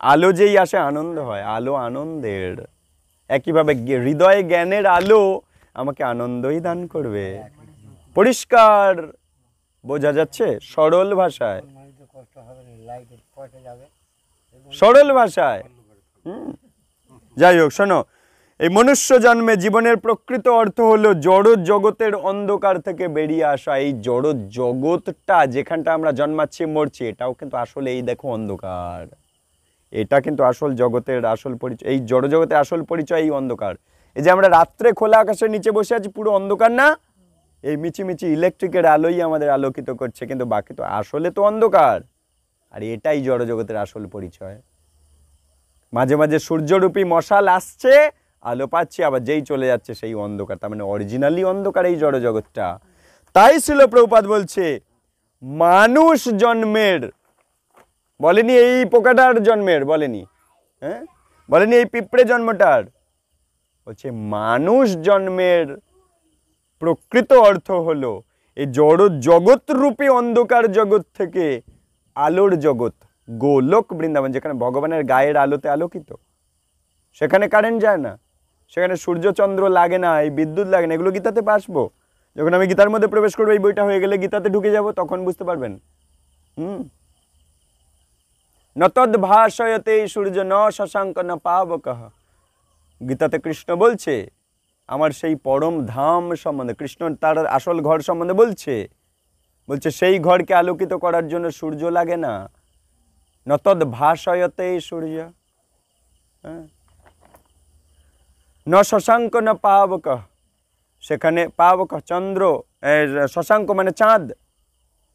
আলো যেই আসে আনন্দ হয়, আলো আনন্দের। একইভাবে হৃদয়ে জ্ঞানের আলো আমাকে আনন্দই দান করবে। পরিষ্কার বোঝা যাচ্ছে, সরল ভাষায়, সরল ভাষায়। যাই হোক, শোনো, এই মনুষ্য জন্মে জীবনের প্রকৃত অর্থ হলো জড় জগতের অন্ধকার থেকে বেরিয়ে আসা। এই জড় জগৎটা যেখানটা আমরা জন্মাচ্ছি মরছি, এটাও কিন্তু আসলে এই দেখো অন্ধকার। এটা কিন্তু আসল জগতের আসল পরিচয়, এই জড় জগতের আসল পরিচয় এই অন্ধকার। এই যে আমরা রাত্রে খোলা আকাশের নিচে বসে আছি, পুরো অন্ধকার না? এই মিচিমিচি ইলেকট্রিকের আলোই আমাদের আলোকিত করছে, কিন্তু বাকি তো আসলে তো অন্ধকার। আর এটাই জড়জগতের আসল পরিচয়। মাঝে মাঝে সূর্যরূপী মশাল আসছে, আলো পাচ্ছি, আবার যেই চলে যাচ্ছে সেই অন্ধকার। তার মানে অরিজিনালি অন্ধকার এই জড়জগৎটা। তাই শ্রীল প্রভুপাদ বলছে মানুষ জন্মের, বলেনি এই পোকাটার জন্মের, বলেনি, হ্যাঁ বলেনি এই পিঁপড়ে জন্মটার, বলছে মানুষ জন্মের প্রকৃত অর্থ হলো এই জড় জগৎ রূপী অন্ধকার জগৎ থেকে আলোর জগৎ, গোলোক বৃন্দাবন, যেখানে ভগবানের গায়ের আলোতে আলোকিত। সেখানে কারেন্ট যায় না, সেখানে সূর্যচন্দ্র লাগে না, এই বিদ্যুৎ লাগে না। এগুলো গীতাতে আসবো, যখন আমি গীতার মধ্যে প্রবেশ করবো, এই বইটা হয়ে গেলে গীতাতে ঢুকে যাব, তখন বুঝতে পারবেন। নতদ্ভাসয়তে সূর্য ন শশাঙ্ক ন পাবকঃ। গীতাতে কৃষ্ণ বলছে আমার সেই পরম ধাম সম্বন্ধে, কৃষ্ণ তার আসল ঘর সম্বন্ধে বলছে, বলছে সেই ঘরকে আলোকিত করার জন্য সূর্য লাগে না। নতদ্ভাসয়তে সূর্য ন শশাঙ্ক ন পাবকঃ। সেখানে পাবক চন্দ্র, শশাঙ্ক মানে চাঁদ,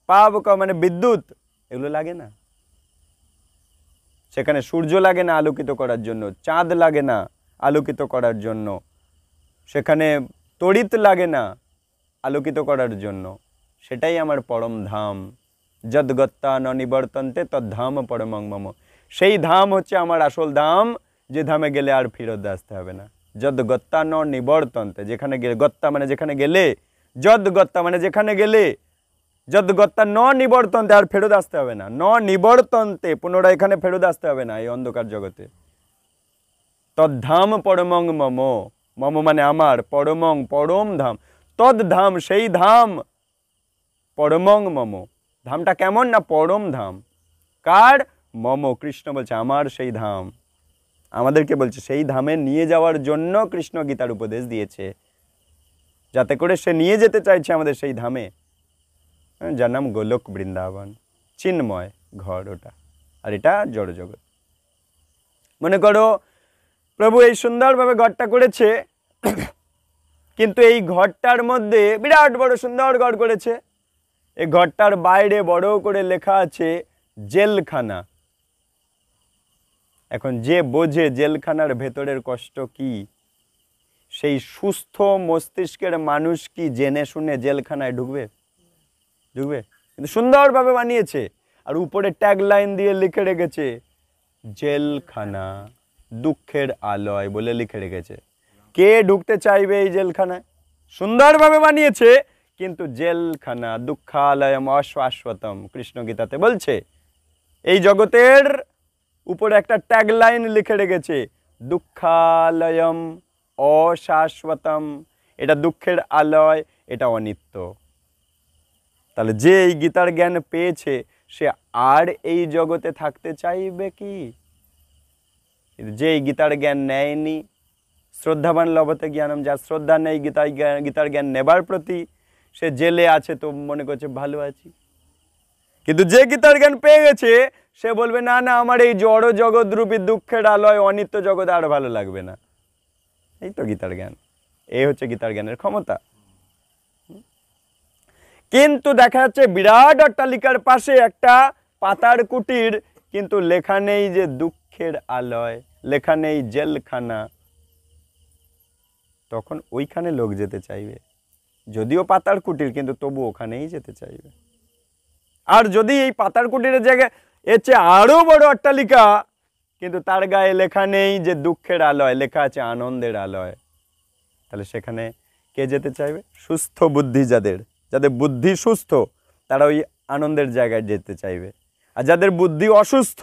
পাবক মানে বিদ্যুৎ, এগুলো লাগে না। সেখানে সূর্য লাগে না আলোকিত করার জন্য, চাঁদ লাগে না আলোকিত করার জন্য, সেখানে তড়িৎ লাগে না আলোকিত করার জন্য। সেটাই আমার পরম ধাম। যদ্গত্তা ন নিবর্তন্তে তদ্ধাম পরমং মম। সেই ধাম হচ্ছে আমার আসল ধাম, যে ধামে গেলে আর ফেরত আসতে হবে না। যদ্গত্তা ন নিবর্তন্তে, যেখানে গেলে, গত্তা মানে যেখানে গেলে, যদ্গত্তা মানে যেখানে গেলে, যদ্গত্তা ন নিবর্তন্তে, আর ফেরত আসতে হবে না। ন নিবর্তন্তে, পুনরায় এখানে ফেরত আসতে হবে না এই অন্ধকার জগতে। তদ্ধাম পরমং মম, মম মানে আমার, পরমং পরম ধাম, তদ্ধাম সেই ধাম, পরমং মম, ধামটা কেমন না পরম ধাম। কার? মম, কৃষ্ণ বলছে আমার সেই ধাম। আমাদেরকে বলছে সেই ধামে নিয়ে যাওয়ার জন্য কৃষ্ণ গীতার উপদেশ দিয়েছে, যাতে করে সে নিয়ে যেতে চাইছে আমাদের সেই ধামে, যার নাম গোলক বৃন্দাবন, চিন্ময় ঘর ওটা। আর এটা জড় জগৎ। মনে করো প্রভু এই সুন্দরভাবে ঘরটা করেছে, কিন্তু এই ঘরটার মধ্যে বিরাট বড় সুন্দর ঘর করেছে, এই ঘরটার বাইরে বড় করে লেখা আছে জেলখানা। এখন যে বোঝে জেলখানার ভেতরের কষ্ট কি, সেই সুস্থ মস্তিষ্কের মানুষ কি জেনে শুনে জেলখানায় ঢুকবে? ঢুকবে? কিন্তু সুন্দরভাবে বানিয়েছে, আর উপরে ট্যাগ লাইন দিয়ে লিখে রেখেছে জেলখানা দুঃখের আলয় বলে লিখে রেখেছে। কে ঢুকতে চাইবে এই জেলখানায়? সুন্দরভাবে বানিয়েছে, কিন্তু জেলখানা দুঃখালয়ম অশাশ্বতম, কৃষ্ণ গীতাতে বলছে। এই জগতের উপরে একটা ট্যাগ লাইন লিখে রেখেছে দুঃখালয়ম অশাশ্বতম, এটা দুঃখের আলয়, এটা অনিত্য। তাহলে যে এই গীতার জ্ঞান পেয়েছে সে আর এই জগতে থাকতে চাইবে কি? যে এই গীতার জ্ঞান নেয়নি, শ্রদ্ধাবান লভতে জ্ঞানম, যার শ্রদ্ধা নেই গীতার জ্ঞান নেবার প্রতি, সে জেলে আছে তো মনে করছে ভালো আছি। কিন্তু যে গীতার জ্ঞান পেয়ে গেছে সে বলবে না না, আমার এই জড় জগৎ রূপী দুঃখের আলয় অনিত্য জগৎ আর ভালো লাগবে না। এই তো গীতার জ্ঞান, এই হচ্ছে গীতার জ্ঞানের ক্ষমতা। কিন্তু দেখা যাচ্ছে বিরাট অট্টালিকার পাশে একটা পাতার কুটির, কিন্তু লেখা নেই যে দুঃখের আলয়, লেখা নেই জেলখানা। তখন ওইখানে লোক যেতে চাইবে, যদিও পাতার কুটির, কিন্তু তবু ওখানেই যেতে চাইবে। আর যদি এই পাতার কুটিরের জায়গায় এর চেয়ে আরো বড় অট্টালিকা, কিন্তু তার গায়ে লেখা নেই যে দুঃখের আলয়, লেখা আছে আনন্দের আলয়, তাহলে সেখানে কে যেতে চাইবে? সুস্থ বুদ্ধি যাদের বুদ্ধি সুস্থ, তারা ওই আনন্দের জায়গায় যেতে চাইবে। আর যাদের বুদ্ধি অসুস্থ,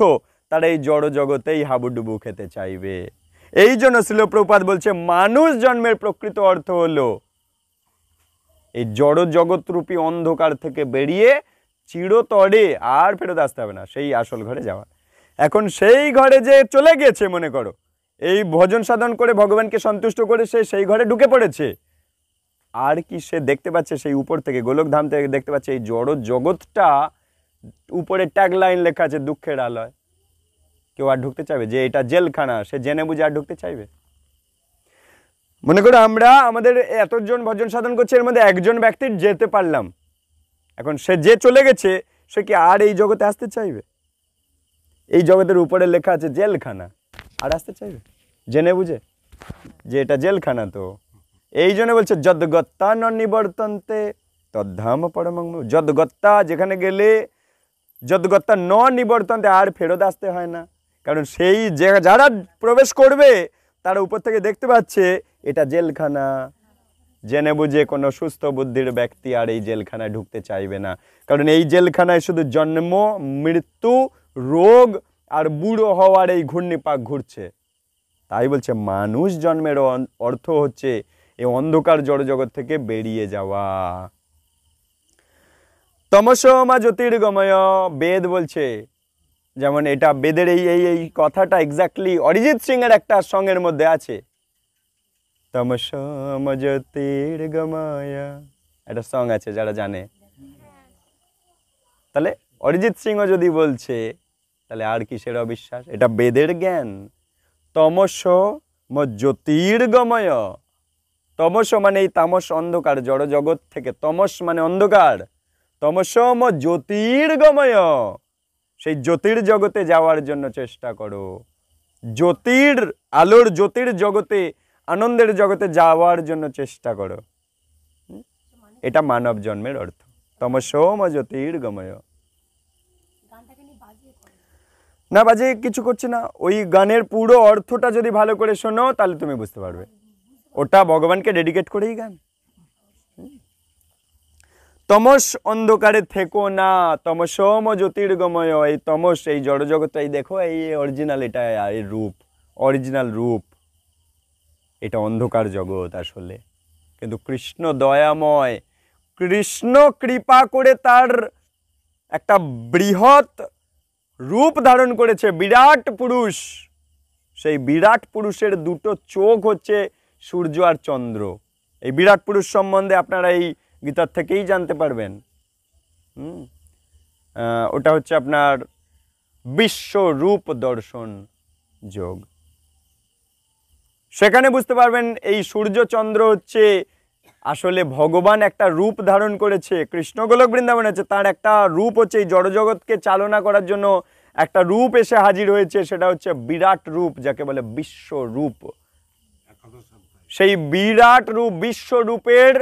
তারা এই জড় জগতেই হাবুডুবু খেতে চাইবে। এই জন্য শ্রীল প্রভুপাদ বলছে মানুষ জন্মের প্রকৃত অর্থ হলো এই জড় জগৎ রূপী অন্ধকার থেকে বেরিয়ে চিরতরে আর ফেরত আসতে হবে না, সেই আসল ঘরে যাওয়া। এখন সেই ঘরে যে চলে গেছে, মনে করো এই ভজন সাধন করে ভগবানকে সন্তুষ্ট করে সে সেই ঘরে ঢুকে পড়েছে, আর কি সে দেখতে পাচ্ছে সেই উপর থেকে, গোলকধাম থেকে দেখতে পাচ্ছে এই জড় জগৎটা, উপরে ট্যাগ লাইন লেখা আছে দুঃখের আলয়। কেউ আর ঢুকতে চাইবে? যে এটা জেলখানা, সে জেনে বুঝে আর ঢুকতে চাইবে? মনে করো আমরা আমাদের এতজন ভজন সাধন করছি, এর মধ্যে একজন ব্যক্তির যেতে পারলাম, এখন সে যে চলে গেছে সে কি আর এই জগতে আসতে চাইবে? এই জগতের উপরে লেখা আছে জেলখানা, আর আসতে চাইবে জেনে বুঝে যে এটা জেলখানা? তো এই জন্য বলছে যদ্গত্তা ন নিবর্তন্তে তদ্ধাম পরমং। যদ্গত্তা, যেখানে গেলে, যদ্গত্তা ন নিবর্তন্তে, আর ফেরত আসতে হয় না। কারণ সেই যে যারা প্রবেশ করবে তারা উপর থেকে দেখতে পাচ্ছে এটা জেলখানা, জেনে বুঝে কোনো সুস্থ বুদ্ধির ব্যক্তি আর এই জেলখানায় ঢুকতে চাইবে না। কারণ এই জেলখানায় শুধু জন্ম, মৃত্যু, রোগ আর বুড়ো হওয়ার এই ঘূর্ণিপাক ঘুরছে। তাই বলছে মানুষ জন্মের অর্থ হচ্ছে এই অন্ধকার জড়জগৎ থেকে বেরিয়ে যাওয়া। তমসমা জ্যোতির্গময়, বেদ বলছে, যেমন এটা বেদের এই এই এই কথাটা এক্স্যাক্টলি অরিজিৎ সিং এর একটা সঙ্গের মধ্যে আছে, তমসম জ্যোতির্গময়, একটা সং আছে যারা জানে। তাহলে অরিজিৎ সিংও যদি বলছে তাহলে আর কিসের অবিশ্বাস? এটা বেদের জ্ঞান। তমসম জ্যোতির্গময়, তমস মানে এই তামস অন্ধকার জড় জগৎ থেকে, তমস মানে অন্ধকার, তমসম জ্যোতির্গময়, সেই জ্যোতির জগতে যাওয়ার জন্য চেষ্টা করো। জ্যোতির আলোর জ্যোতির জগতে, আনন্দের জগতে যাওয়ার জন্য চেষ্টা করো। এটা মানব জন্মের অর্থ, তমসম জ্যোতির্গময়। না বাজে কিছু করছে না, ওই গানের পুরো অর্থটা যদি ভালো করে শোনো তাহলে তুমি বুঝতে পারবে ওটা ভগবানকে ডেডিকেট করেই গান। তমস অন্ধকারে থেকো না, তমসম জ্যোতির্গময়। এই তমস, এই জড়জগৎ, এই দেখো এই অরিজিনাল, এটা এই রূপ, অরিজিনাল রূপ, এটা অন্ধকার জগৎ আসলে। কিন্তু কৃষ্ণ দয়াময়, কৃষ্ণ কৃপা করে তার একটা বৃহৎ রূপ ধারণ করেছে, বিরাট পুরুষ। সেই বিরাট পুরুষের দুটো চোখ হচ্ছে সূর্য আর চন্দ্র। এই বিরাট পুরুষ সম্বন্ধে আপনারা এই গীতার থেকেই জানতে পারবেন। ওটা হচ্ছে আপনার বিশ্বরূপ দর্শন যোগ। সেখানে বুঝতে পারবেন এই সূর্য চন্দ্র হচ্ছে আসলে ভগবান একটা রূপ ধারণ করেছে। কৃষ্ণ গোলক বৃন্দাবন আছে, তার একটা রূপ হচ্ছে এই জড়জগৎকে চালনা করার জন্য একটা রূপ এসে হাজির হয়েছে, সেটা হচ্ছে বিরাট রূপ, যাকে বলে বিশ্বরূপ। সেই বিরাট রূপ, বিশ্বরূপের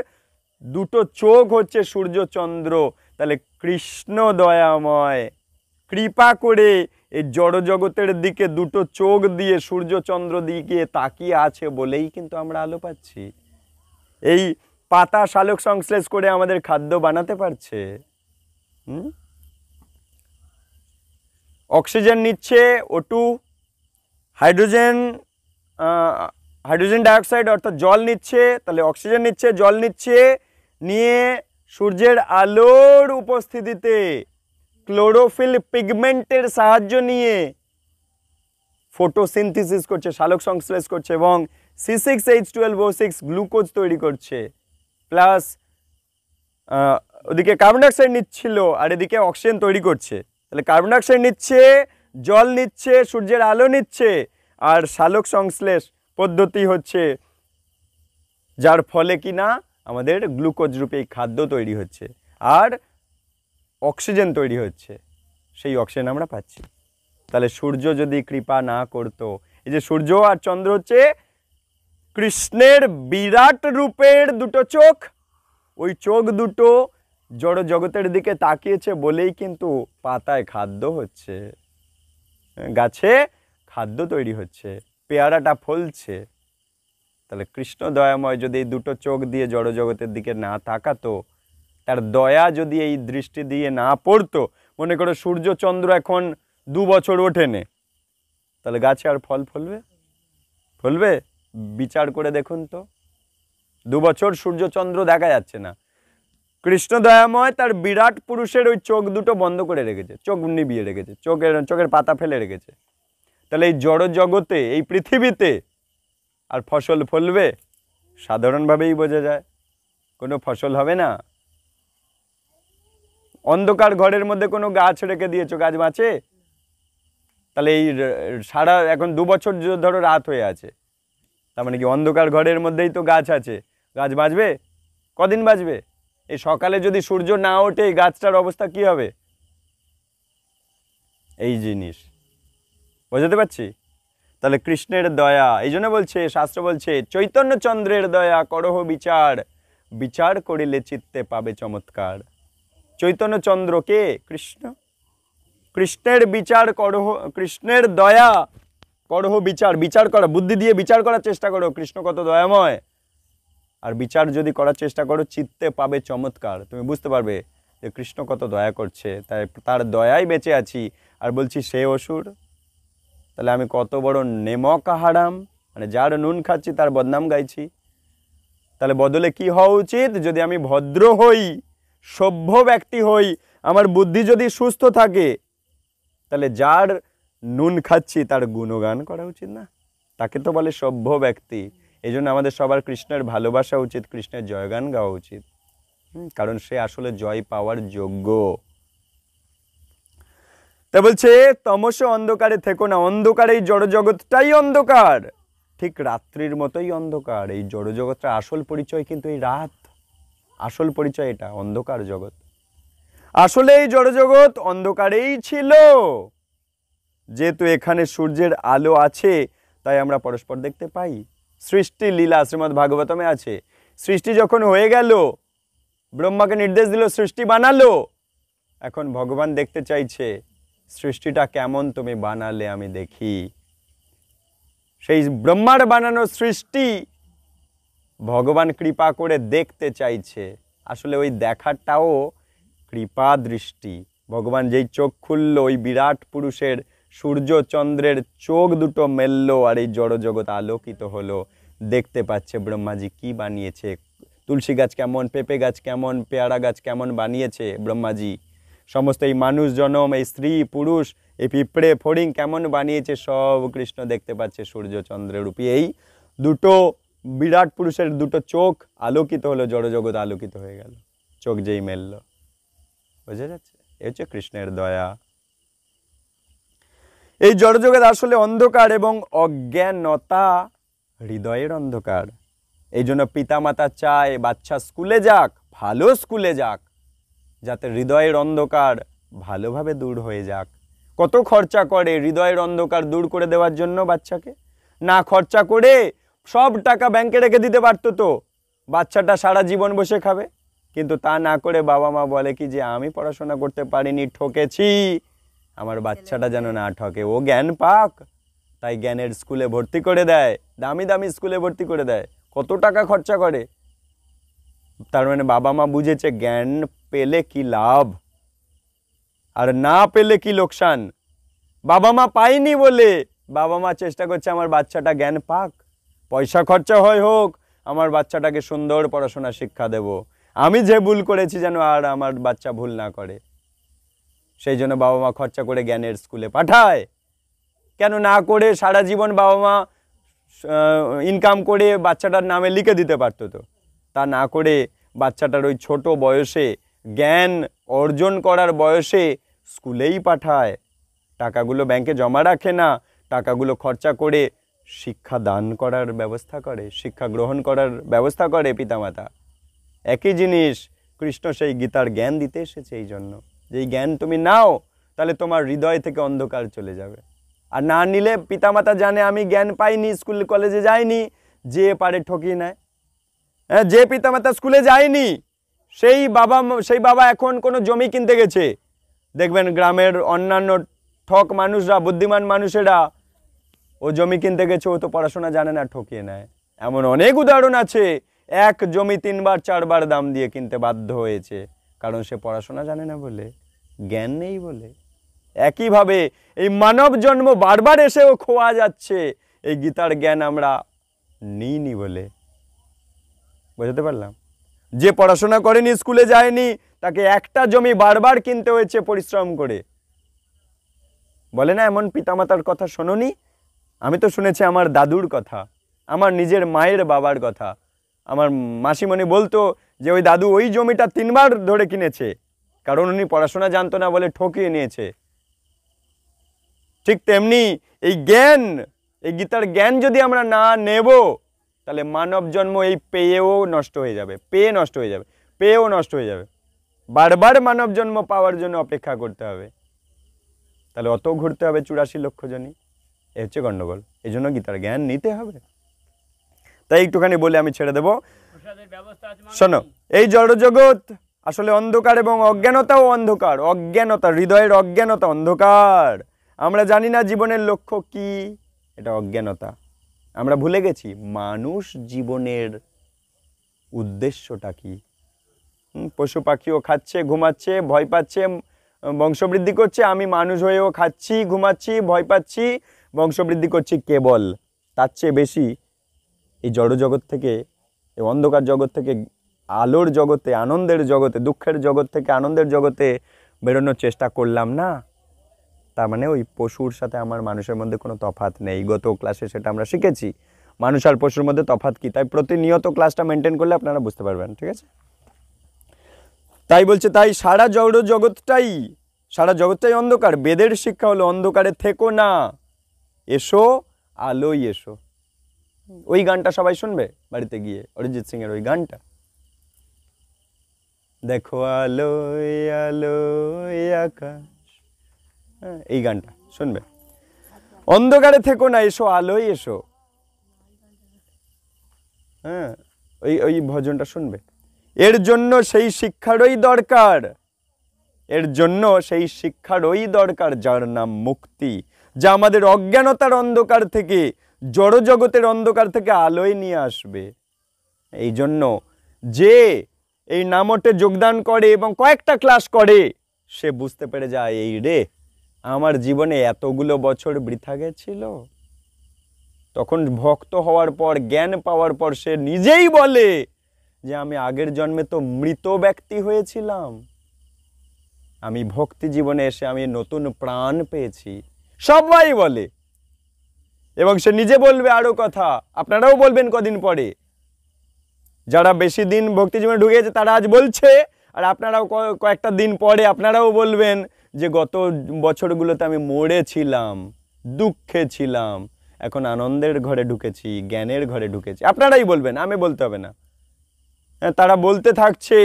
দুটো চোখ হচ্ছে সূর্য চন্দ্র। তাহলে কৃষ্ণ দয়াময় কৃপা করে এই জড়জগতের দিকে দুটো চোখ দিয়ে সূর্য চন্দ্র দিকে তাকিয়ে আছে বলেই কিন্তু আমরা আলো পাচ্ছি। এই পাতা সালোক সংশ্লেষ করে আমাদের খাদ্য বানাতে পারছে। অক্সিজেন নিচ্ছে O2, হাইড্রোজেন ডাইঅক্সাইড অর্থাৎ জল নিচ্ছে, তাহলে অক্সিজেন নিচ্ছে, জল নিচ্ছে, নিয়ে সূর্যের আলোর উপস্থিতিতে ক্লোরোফিল পিগমেন্টের সাহায্য নিয়ে ফটোসিনথেসিস করছে, সালোক সংশ্লেষ করছে, এবং C6H12O6 গ্লুকোজ তৈরি করছে। প্লাস ওদিকে কার্বন ডাইঅক্সাইড নিচ্ছিল আর এদিকে অক্সিজেন তৈরি করছে। তাহলে কার্বন ডাইঅক্সাইড নিচ্ছে, জল নিচ্ছে, সূর্যের আলো নিচ্ছে, আর সালোক সংশ্লেষ পদ্ধতি হচ্ছে যার ফলে কিনা আমাদের গ্লুকোজ রূপে খাদ্য তৈরি হচ্ছে আর অক্সিজেন তৈরি হচ্ছে, সেই অক্সিজেন আমরা পাচ্ছি। তাহলে সূর্য যদি কৃপা না করতো, এই যে সূর্য আর চন্দ্র হচ্ছে কৃষ্ণের বিরাট রূপের দুটো চোখ, ওই চোখ দুটো জড় জগতের দিকে তাকিয়েছে বলেই কিন্তু পাতায় খাদ্য হচ্ছে, গাছে খাদ্য তৈরি হচ্ছে, পেয়ারাটা ফলছে। তাহলে কৃষ্ণ দয়াময় যদি এই দুটো চোখ দিয়ে জড় জগতের দিকে না তাকাতো, তার দয়া যদি এই দৃষ্টি দিয়ে না পড়তো, মনে করো সূর্য চন্দ্র এখন 2 বছর ওঠেনে, তাহলে গাছে আর ফল ফলবে? ফলবে? বিচার করে দেখুন তো, 2 বছর সূর্য চন্দ্র দেখা যাচ্ছে না। কৃষ্ণ দয়াময় তার বিরাট পুরুষের ওই চোখ দুটো বন্ধ করে রেখেছে, চোখ নিবিয়ে রেখেছে, চোখের পাতা ফেলে রেখেছে। তাহলে এই জড় জগতে, এই পৃথিবীতে আর ফসল ফলবে? সাধারণভাবেই বোঝা যায় কোনো ফসল হবে না। অন্ধকার ঘরের মধ্যে কোনো গাছ রেখে দিয়েছো, গাছ বাঁচে? তাহলে এই সারা এখন 2 বছর ধরো রাত হয়ে আছে, তার মানে কি অন্ধকার ঘরের মধ্যেই তো গাছ আছে, গাছ বাঁচবে? কদিন বাঁচবে? এই সকালে যদি সূর্য না ওঠে এই গাছটার অবস্থা কি হবে? এই জিনিস বুঝতে পারছি। তাহলে কৃষ্ণের দয়া, এই জন্য বলছে, শাস্ত্র বলছে চৈতন্য চন্দ্রের দয়া করহ বিচার, বিচার করিলে চিত্তে পাবে চমৎকার। চৈতন্য চন্দ্র কে? কৃষ্ণ। কৃষ্ণের বিচার করহ, কৃষ্ণের দয়া করহ বিচার, বিচার করা, বুদ্ধি দিয়ে বিচার করার চেষ্টা করো কৃষ্ণ কত দয়াময়। আর বিচার যদি করার চেষ্টা করো চিত্তে পাবে চমৎকার, তুমি বুঝতে পারবে যে কৃষ্ণ কত দয়া করছে, তাই তার দয়ায় বেঁচে আছি। আর বলছি সে অসুর, তাহলে আমি কত বড় নেমক হারাম, মানে যার নুন খাচ্ছি তার বদনাম গাইছি। তাহলে বদলে কি হওয়া উচিত? যদি আমি ভদ্র হই, সভ্য ব্যক্তি হই, আমার বুদ্ধি যদি সুস্থ থাকে, তাহলে যার নুন খাচ্ছি তার গুণগান করা উচিত না? তাকে তো বলে সভ্য ব্যক্তি। এই জন্য আমাদের সবার কৃষ্ণের ভালোবাসা উচিত, কৃষ্ণের জয়গান গাওয়া উচিত, কারণ সে আসলে জয় পাওয়ার যোগ্য। তা বলছে তমস অন্ধকারে থেকো না, অন্ধকার, এই জড়জগৎটাই অন্ধকার, ঠিক রাত্রির মতোই অন্ধকার। এই জড়জগৎটার আসল পরিচয় কিন্তু এই রাত, আসল পরিচয় এটা, অন্ধকার জগৎ। আসলে এই জড়জগৎ অন্ধকারেই ছিল, যেহেতু এখানে সূর্যের আলো আছে তাই আমরা পরস্পর দেখতে পাই। সৃষ্টি লীলা শ্রীমদ্ ভাগবতমে আছে, সৃষ্টি যখন হয়ে গেল, ব্রহ্মাকে নির্দেশ দিল, সৃষ্টি বানালো। এখন ভগবান দেখতে চাইছে সৃষ্টিটা কেমন তুমি বানালে আমি দেখি। সেই ব্রহ্মার বানানো সৃষ্টি ভগবান কৃপা করে দেখতে চাইছে। আসলে ওই দেখাটাও কৃপা দৃষ্টি। ভগবান যেই চোখ খুললো, ওই বিরাট পুরুষের সূর্য চন্দ্রের চোখ দুটো মেললো, আর এই জড়জগৎ আলোকিত হলো। দেখতে পাচ্ছে ব্রহ্মাজি কি বানিয়েছে, তুলসী গাছ কেমন, পেঁপে গাছ কেমন, পেয়ারা গাছ কেমন বানিয়েছে ব্রহ্মাজি। সমস্ত এই মানুষ জনম, এই স্ত্রী পুরুষ, এই পিঁপড়ে ফড়িং কেমন বানিয়েছে, সব কৃষ্ণ দেখতে পাচ্ছে সূর্য চন্দ্রের রূপে। এই দুটো বিরাট পুরুষের দুটো চোখ আলোকিত হলো, জড়জগৎ আলোকিত হয়ে গেল, চোখ যেই মেলল। বোঝা যাচ্ছে? এ হচ্ছে কৃষ্ণের দয়া। এই জড়জগৎ আসলে অন্ধকার এবং অজ্ঞানতা হৃদয়ের অন্ধকার। এই জন্য পিতামাতা চায় বাচ্চা স্কুলে যাক, ভালো স্কুলে যাক, যাতে হৃদয়ের অন্ধকার ভালোভাবে দূর হয়ে যাক। কত খরচা করে হৃদয়ের অন্ধকার দূর করে দেওয়ার জন্য বাচ্চাকে? না খরচা করে সব টাকা ব্যাংকে রেখে দিতে পারতো তো, বাচ্চাটা সারা জীবন বসে খাবে। কিন্তু তা না করে বাবা মা বলে কি যে আমি পড়াশোনা করতে পারিনি, ঠকেছি, আমার বাচ্চাটা যেন না ঠকে, ও জ্ঞান পাক। তাই জ্ঞানের স্কুলে ভর্তি করে দেয়, দামি দামি স্কুলে ভর্তি করে দেয়, কত টাকা খরচা করে। তার মানে বাবা মা বুঝেছে জ্ঞান পেলে কি লাভ আর না পেলে কি লোকসান। বাবা মা পায়নি বলে বাবা মা চেষ্টা করছে আমার বাচ্চাটা জ্ঞান পাক, পয়সা খরচা হয় হোক, আমার বাচ্চাটাকে সুন্দর পড়াশোনা শিক্ষা দেব, আমি যে ভুল করেছি যেন আর আমার বাচ্চা ভুল না করে। সেই জন্য বাবা মা খরচা করে জ্ঞানের স্কুলে পাঠায়। কেন না করে সারা জীবন বাবা মা ইনকাম করে বাচ্চাটার নামে লিখে দিতে পারতো তো। তা না করে বাচ্চাটার ওই ছোট বয়সে, জ্ঞান অর্জন করার বয়সে স্কুলেই পাঠায়, টাকাগুলো ব্যাংকে জমা রাখে না, টাকাগুলো খরচা করে শিক্ষা দান করার ব্যবস্থা করে, শিক্ষা গ্রহণ করার ব্যবস্থা করে পিতামাতা। একই জিনিস কৃষ্ণ সেই গীতার জ্ঞান দিতে এসেছে এই জন্য, যে এই জ্ঞান তুমি নাও, তাহলে তোমার হৃদয় থেকে অন্ধকার চলে যাবে। আর না নিলে পিতামাতা জানে আমি জ্ঞান পাইনি, স্কুল কলেজে যাইনি, যে পারে ঠকিয়ে নেয়। হ্যাঁ, যে পিতামাতা স্কুলে যায়নি সেই বাবা এখন কোনো জমি কিনতে গেছে, দেখবেন গ্রামের অন্যান্য ঠক মানুষরা, বুদ্ধিমান মানুষেরা, ও জমি কিনতে গেছে, ও তো পড়াশোনা জানে না, ঠকিয়ে নেয়। এমন অনেক উদাহরণ আছে, এক জমি 3বার 4বার দাম দিয়ে কিনতে বাধ্য হয়েছে, কারণ সে পড়াশোনা জানে না বলে, জ্ঞান নেই বলে। একইভাবে এই মানব জন্ম বারবার এসেও খোয়া যাচ্ছে, এই গীতার জ্ঞান আমরা নিইনি বলে। বুঝতে পারলাম? যে পড়াশোনা করেনি, স্কুলে যায়নি, তাকে একটা জমি বারবার কিনতে হয়েছে পরিশ্রম করে। বলে না এমন পিতামাতার কথা শোনোনি? আমি তো শুনেছি আমার দাদুর কথা, আমার নিজের মায়ের বাবার কথা। আমার মাসিমণি বলতো যে ওই দাদু ওই জমিটা 3বার ধরে কিনেছে, কারণ উনি পড়াশোনা জানতো না বলে ঠকিয়ে নিয়েছে। ঠিক তেমনি এই জ্ঞান, এই গীতার জ্ঞান যদি আমরা না নেব, তাহলে মানব জন্ম এই পেয়েও নষ্ট হয়ে যাবে, পেয়ে নষ্ট হয়ে যাবে, পেয়েও নষ্ট হয়ে যাবে, বারবার মানব জন্ম পাওয়ার জন্য অপেক্ষা করতে হবে, তাহলে অত ঘুরতে হবে 84 লক্ষ জনই, এ হচ্ছে গন্ডগোল। এই জন্য গীতার জ্ঞান নিতে হবে। তাই একটুখানি বলে আমি ছেড়ে দেব। শোনো, এই জড়জগৎ আসলে অন্ধকার এবং অজ্ঞানতাও অন্ধকার, অজ্ঞানতা, হৃদয়ের অজ্ঞানতা অন্ধকার। আমরা জানি না জীবনের লক্ষ্য কি, এটা অজ্ঞানতা। আমরা ভুলে গেছি মানুষ জীবনের উদ্দেশ্যটা কি। পশু পাখিও খাচ্ছে, ঘুমাচ্ছে, ভয় পাচ্ছে, বংশবৃদ্ধি করছে, আমি মানুষ হয়েও খাচ্ছি, ঘুমাচ্ছি, ভয় পাচ্ছি, বংশবৃদ্ধি করছি, কেবল তার চেয়ে বেশি এই জড়জগৎ থেকে, এই অন্ধকার জগৎ থেকে আলোর জগতে, আনন্দের জগতে, দুঃখের জগৎ থেকে আনন্দের জগতে বেরোনোর চেষ্টা করলাম না, তার মানে ওই পশুর সাথে আমার মানুষের মধ্যে কোনো তফাৎ নেই। গত ক্লাসে সেটা আমরা শিখেছি, মানুষ আর পশুর মধ্যে তফাৎ কি। তাই প্রতিনিয়ত ক্লাসটা মেনটেন করলে আপনারা বুঝতে পারবেন, ঠিক আছে? তাই বলছে, তাই সারা জগৎটাই অন্ধকার। বেদের শিক্ষা হলো অন্ধকারে থেকো না, এসো আলোয় এসো। ওই গানটা সবাই শুনবে বাড়িতে গিয়ে, অরিজিৎ সিং এর ওই গানটা, দেখো আলোয় আলোয় আকাশ, এই গানটা শুনবে। অন্ধকারে থেকো না, এসো আলোয় এসো। হ্যাঁ, ওই ভজনটা শুনবে। এর জন্য সেই শিক্ষারই দরকার, এর জন্য সেই শিক্ষারই দরকার যার নাম মুক্তি, যা আমাদের অজ্ঞানতার অন্ধকার থেকে, জড়জগতের অন্ধকার থেকে আলোয় নিয়ে আসবে। এই জন্য যে এই নামটে যোগদান করে এবং কয়েকটা ক্লাস করে, সে বুঝতে পেরে যায়, এই রে আমার জীবনে এতগুলো বছর বৃথা গেছিল। তখন ভক্ত হওয়ার পর, জ্ঞান পাওয়ার পর সে নিজেই বলে যে আমি আগের জন্মে তো মৃত ব্যক্তি হয়েছিলাম, আমি ভক্তি জীবনে এসে আমি নতুন প্রাণ পেয়েছি, সবাই বলে। এবং সে নিজে বলবে আরো কথা, আপনারাও বলবেন কদিন পরে, যারা বেশি দিন ভক্তি জীবনে ঢুকেছে তারা আজ বলছে, আর আপনারাও কয়েকটা দিন পরে আপনারাও বলবেন যে গত বছরগুলোতে আমি মরেছিলাম, দুঃখে ছিলাম, এখন আনন্দের ঘরে ঢুকেছি, জ্ঞানের ঘরে ঢুকেছি। আপনারাই বলবেন, আমি বলতে হবে না। তারা বলতে থাকছে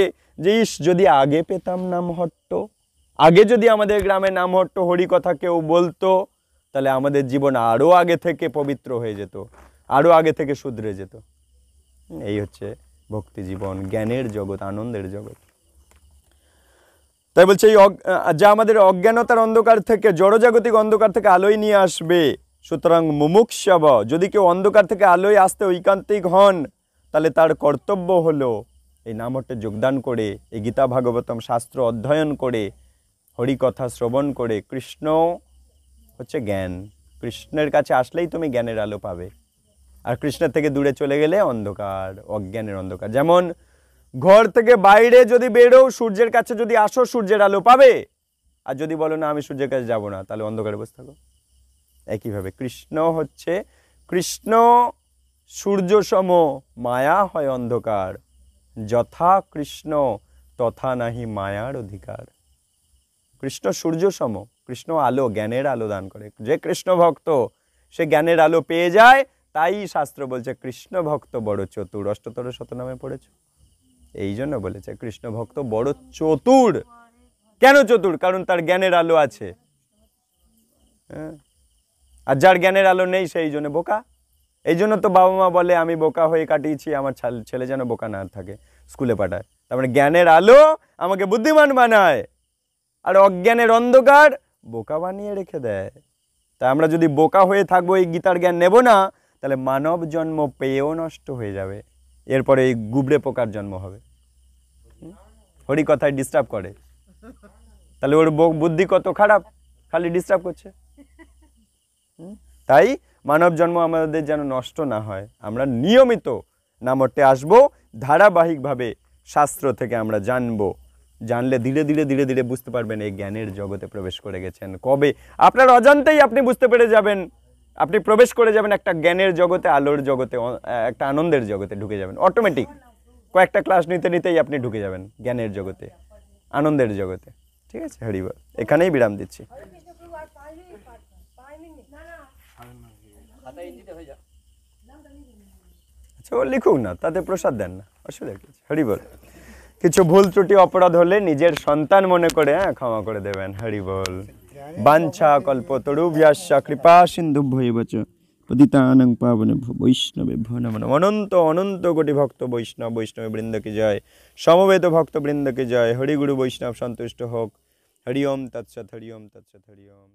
যে ইস, যদি আগে পেতাম নামহট্ট, আগে যদি আমাদের গ্রামে নামহট্ট হরি কথা কেউ বলতো, তাহলে আমাদের জীবন আরো আগে থেকে পবিত্র হয়ে যেত, আরো আগে থেকে শুধরে যেত। এই হচ্ছে ভক্তি জীবন, জ্ঞানের জগৎ, আনন্দের জগৎ। তাই বলছে, যা আমাদের অজ্ঞানতার অন্ধকার থেকে, জড়জাগতিক অন্ধকার থেকে আলোয় নিয়ে আসবে। সুতরাং মুমুক্ষব, যদি কেউ অন্ধকার থেকে আলোয় আসতে ঐকান্তিক হন, তাহলে তার কর্তব্য হলো এই নামহট্টে যোগদান করে, এই গীতা ভাগবতম শাস্ত্র অধ্যয়ন করে, হরিকথা শ্রবণ করে। কৃষ্ণ হচ্ছে জ্ঞান, কৃষ্ণের কাছে আসলেই তুমি জ্ঞানের আলো পাবে। আর কৃষ্ণের থেকে দূরে চলে গেলে অন্ধকার, অজ্ঞানের অন্ধকার। যেমন ঘর থেকে বাইরে যদি বেরো, সূর্যের কাছে যদি আসো, সূর্যের আলো পাবে। আর যদি বলো না আমি সূর্যের কাছে যাব না, তাহলে অন্ধকারে বসে থাকো। একইভাবে কৃষ্ণ সূর্য সম, মায়া হয় অন্ধকার, যথা কৃষ্ণ তথা নাহি মায়ার অধিকার। কৃষ্ণ সূর্য সম, কৃষ্ণ আলো, জ্ঞানের আলো দান করে। যে কৃষ্ণ ভক্ত সে জ্ঞানের আলো পেয়ে যায়। তাই শাস্ত্র বলছে কৃষ্ণ ভক্ত বড় চতুর। অষ্টতর শতনামে পড়েছো, এই জন্য বলেছে কৃষ্ণ ভক্ত বড় চতুর। কেন চতুর? কারণ তার জ্ঞানের আলো আছে। আর যার জ্ঞানের আলো নেই সেই জন্য বোকা। এই জন্য তো বাবা মা বলে আমি বোকা হয়ে কাটিয়েছি, আমার ছেলে যেন বোকা না থাকে, স্কুলে পাঠায়। তার মানে জ্ঞানের আলো আমাকে বুদ্ধিমান বানায়, আর অজ্ঞানের অন্ধকার বোকা বানিয়ে রেখে দেয়। তাই আমরা যদি বোকা হয়ে থাকবো, এই গীতার জ্ঞান নেব না, তাহলে মানব জন্ম পেয়েও নষ্ট হয়ে যাবে। এরপরে এই গুবড়ে পোকার জন্ম হবে। হরি কথায় ডিস্টার্ব করে, তাহলে ওর বুদ্ধি কত খারাপ, খালি ডিস্টার্ব করছে। তাই মানব জন্ম আমাদের যেন নষ্ট না হয়, আমরা নিয়মিত নামহট্টে আসবো, ধারাবাহিকভাবে শাস্ত্র থেকে আমরা জানলে ধীরে ধীরে ধীরে ধীরে বুঝতে পারবেন এই জ্ঞানের জগতে প্রবেশ করে গেছেন। কবে আপনার অজান্তেই আপনি বুঝতে পেরে যাবেন, আপনি প্রবেশ করে যাবেন একটা জ্ঞানের জগতে, আলোর জগতে, একটা আনন্দের জগতে ঢুকে যাবেন অটোমেটিক। কয়েকটা ক্লাস নিতে নিতেই আপনি ঢুকে যাবেন জ্ঞানের জগতে, আনন্দের জগতে। ঠিক আছে, হরি বল। এখানেই বিরাম দিচ্ছি। আচ্ছা, সে ও লিখুক না, তাতে প্রসাদ দেন না, অসুবিধা কি আছে? হরি বল। কিছু ভুল ত্রুটি অপরাধ হলে নিজের সন্তান মনে করে ক্ষমা করে দেবেন। হরি বল। বাঞ্ছা কল্পতরুভ্যাস্য কৃপা সিন্ধুভ্যেব চ পতিতানাং পাবনেভ্যো বৈষ্ণবেভ্যো নমো নমঃ। অনন্ত অনন্ত কোটি ভক্ত বৈষ্ণব বৈষ্ণব বৃন্দ কি জয়, সমবেত ভক্ত বৃন্দ কি জয়। হরি গুরু বৈষ্ণব সন্তুষ্ট হোক। হরি ওম তৎসৎ, হরি ওম তৎসৎ, হরি ওম।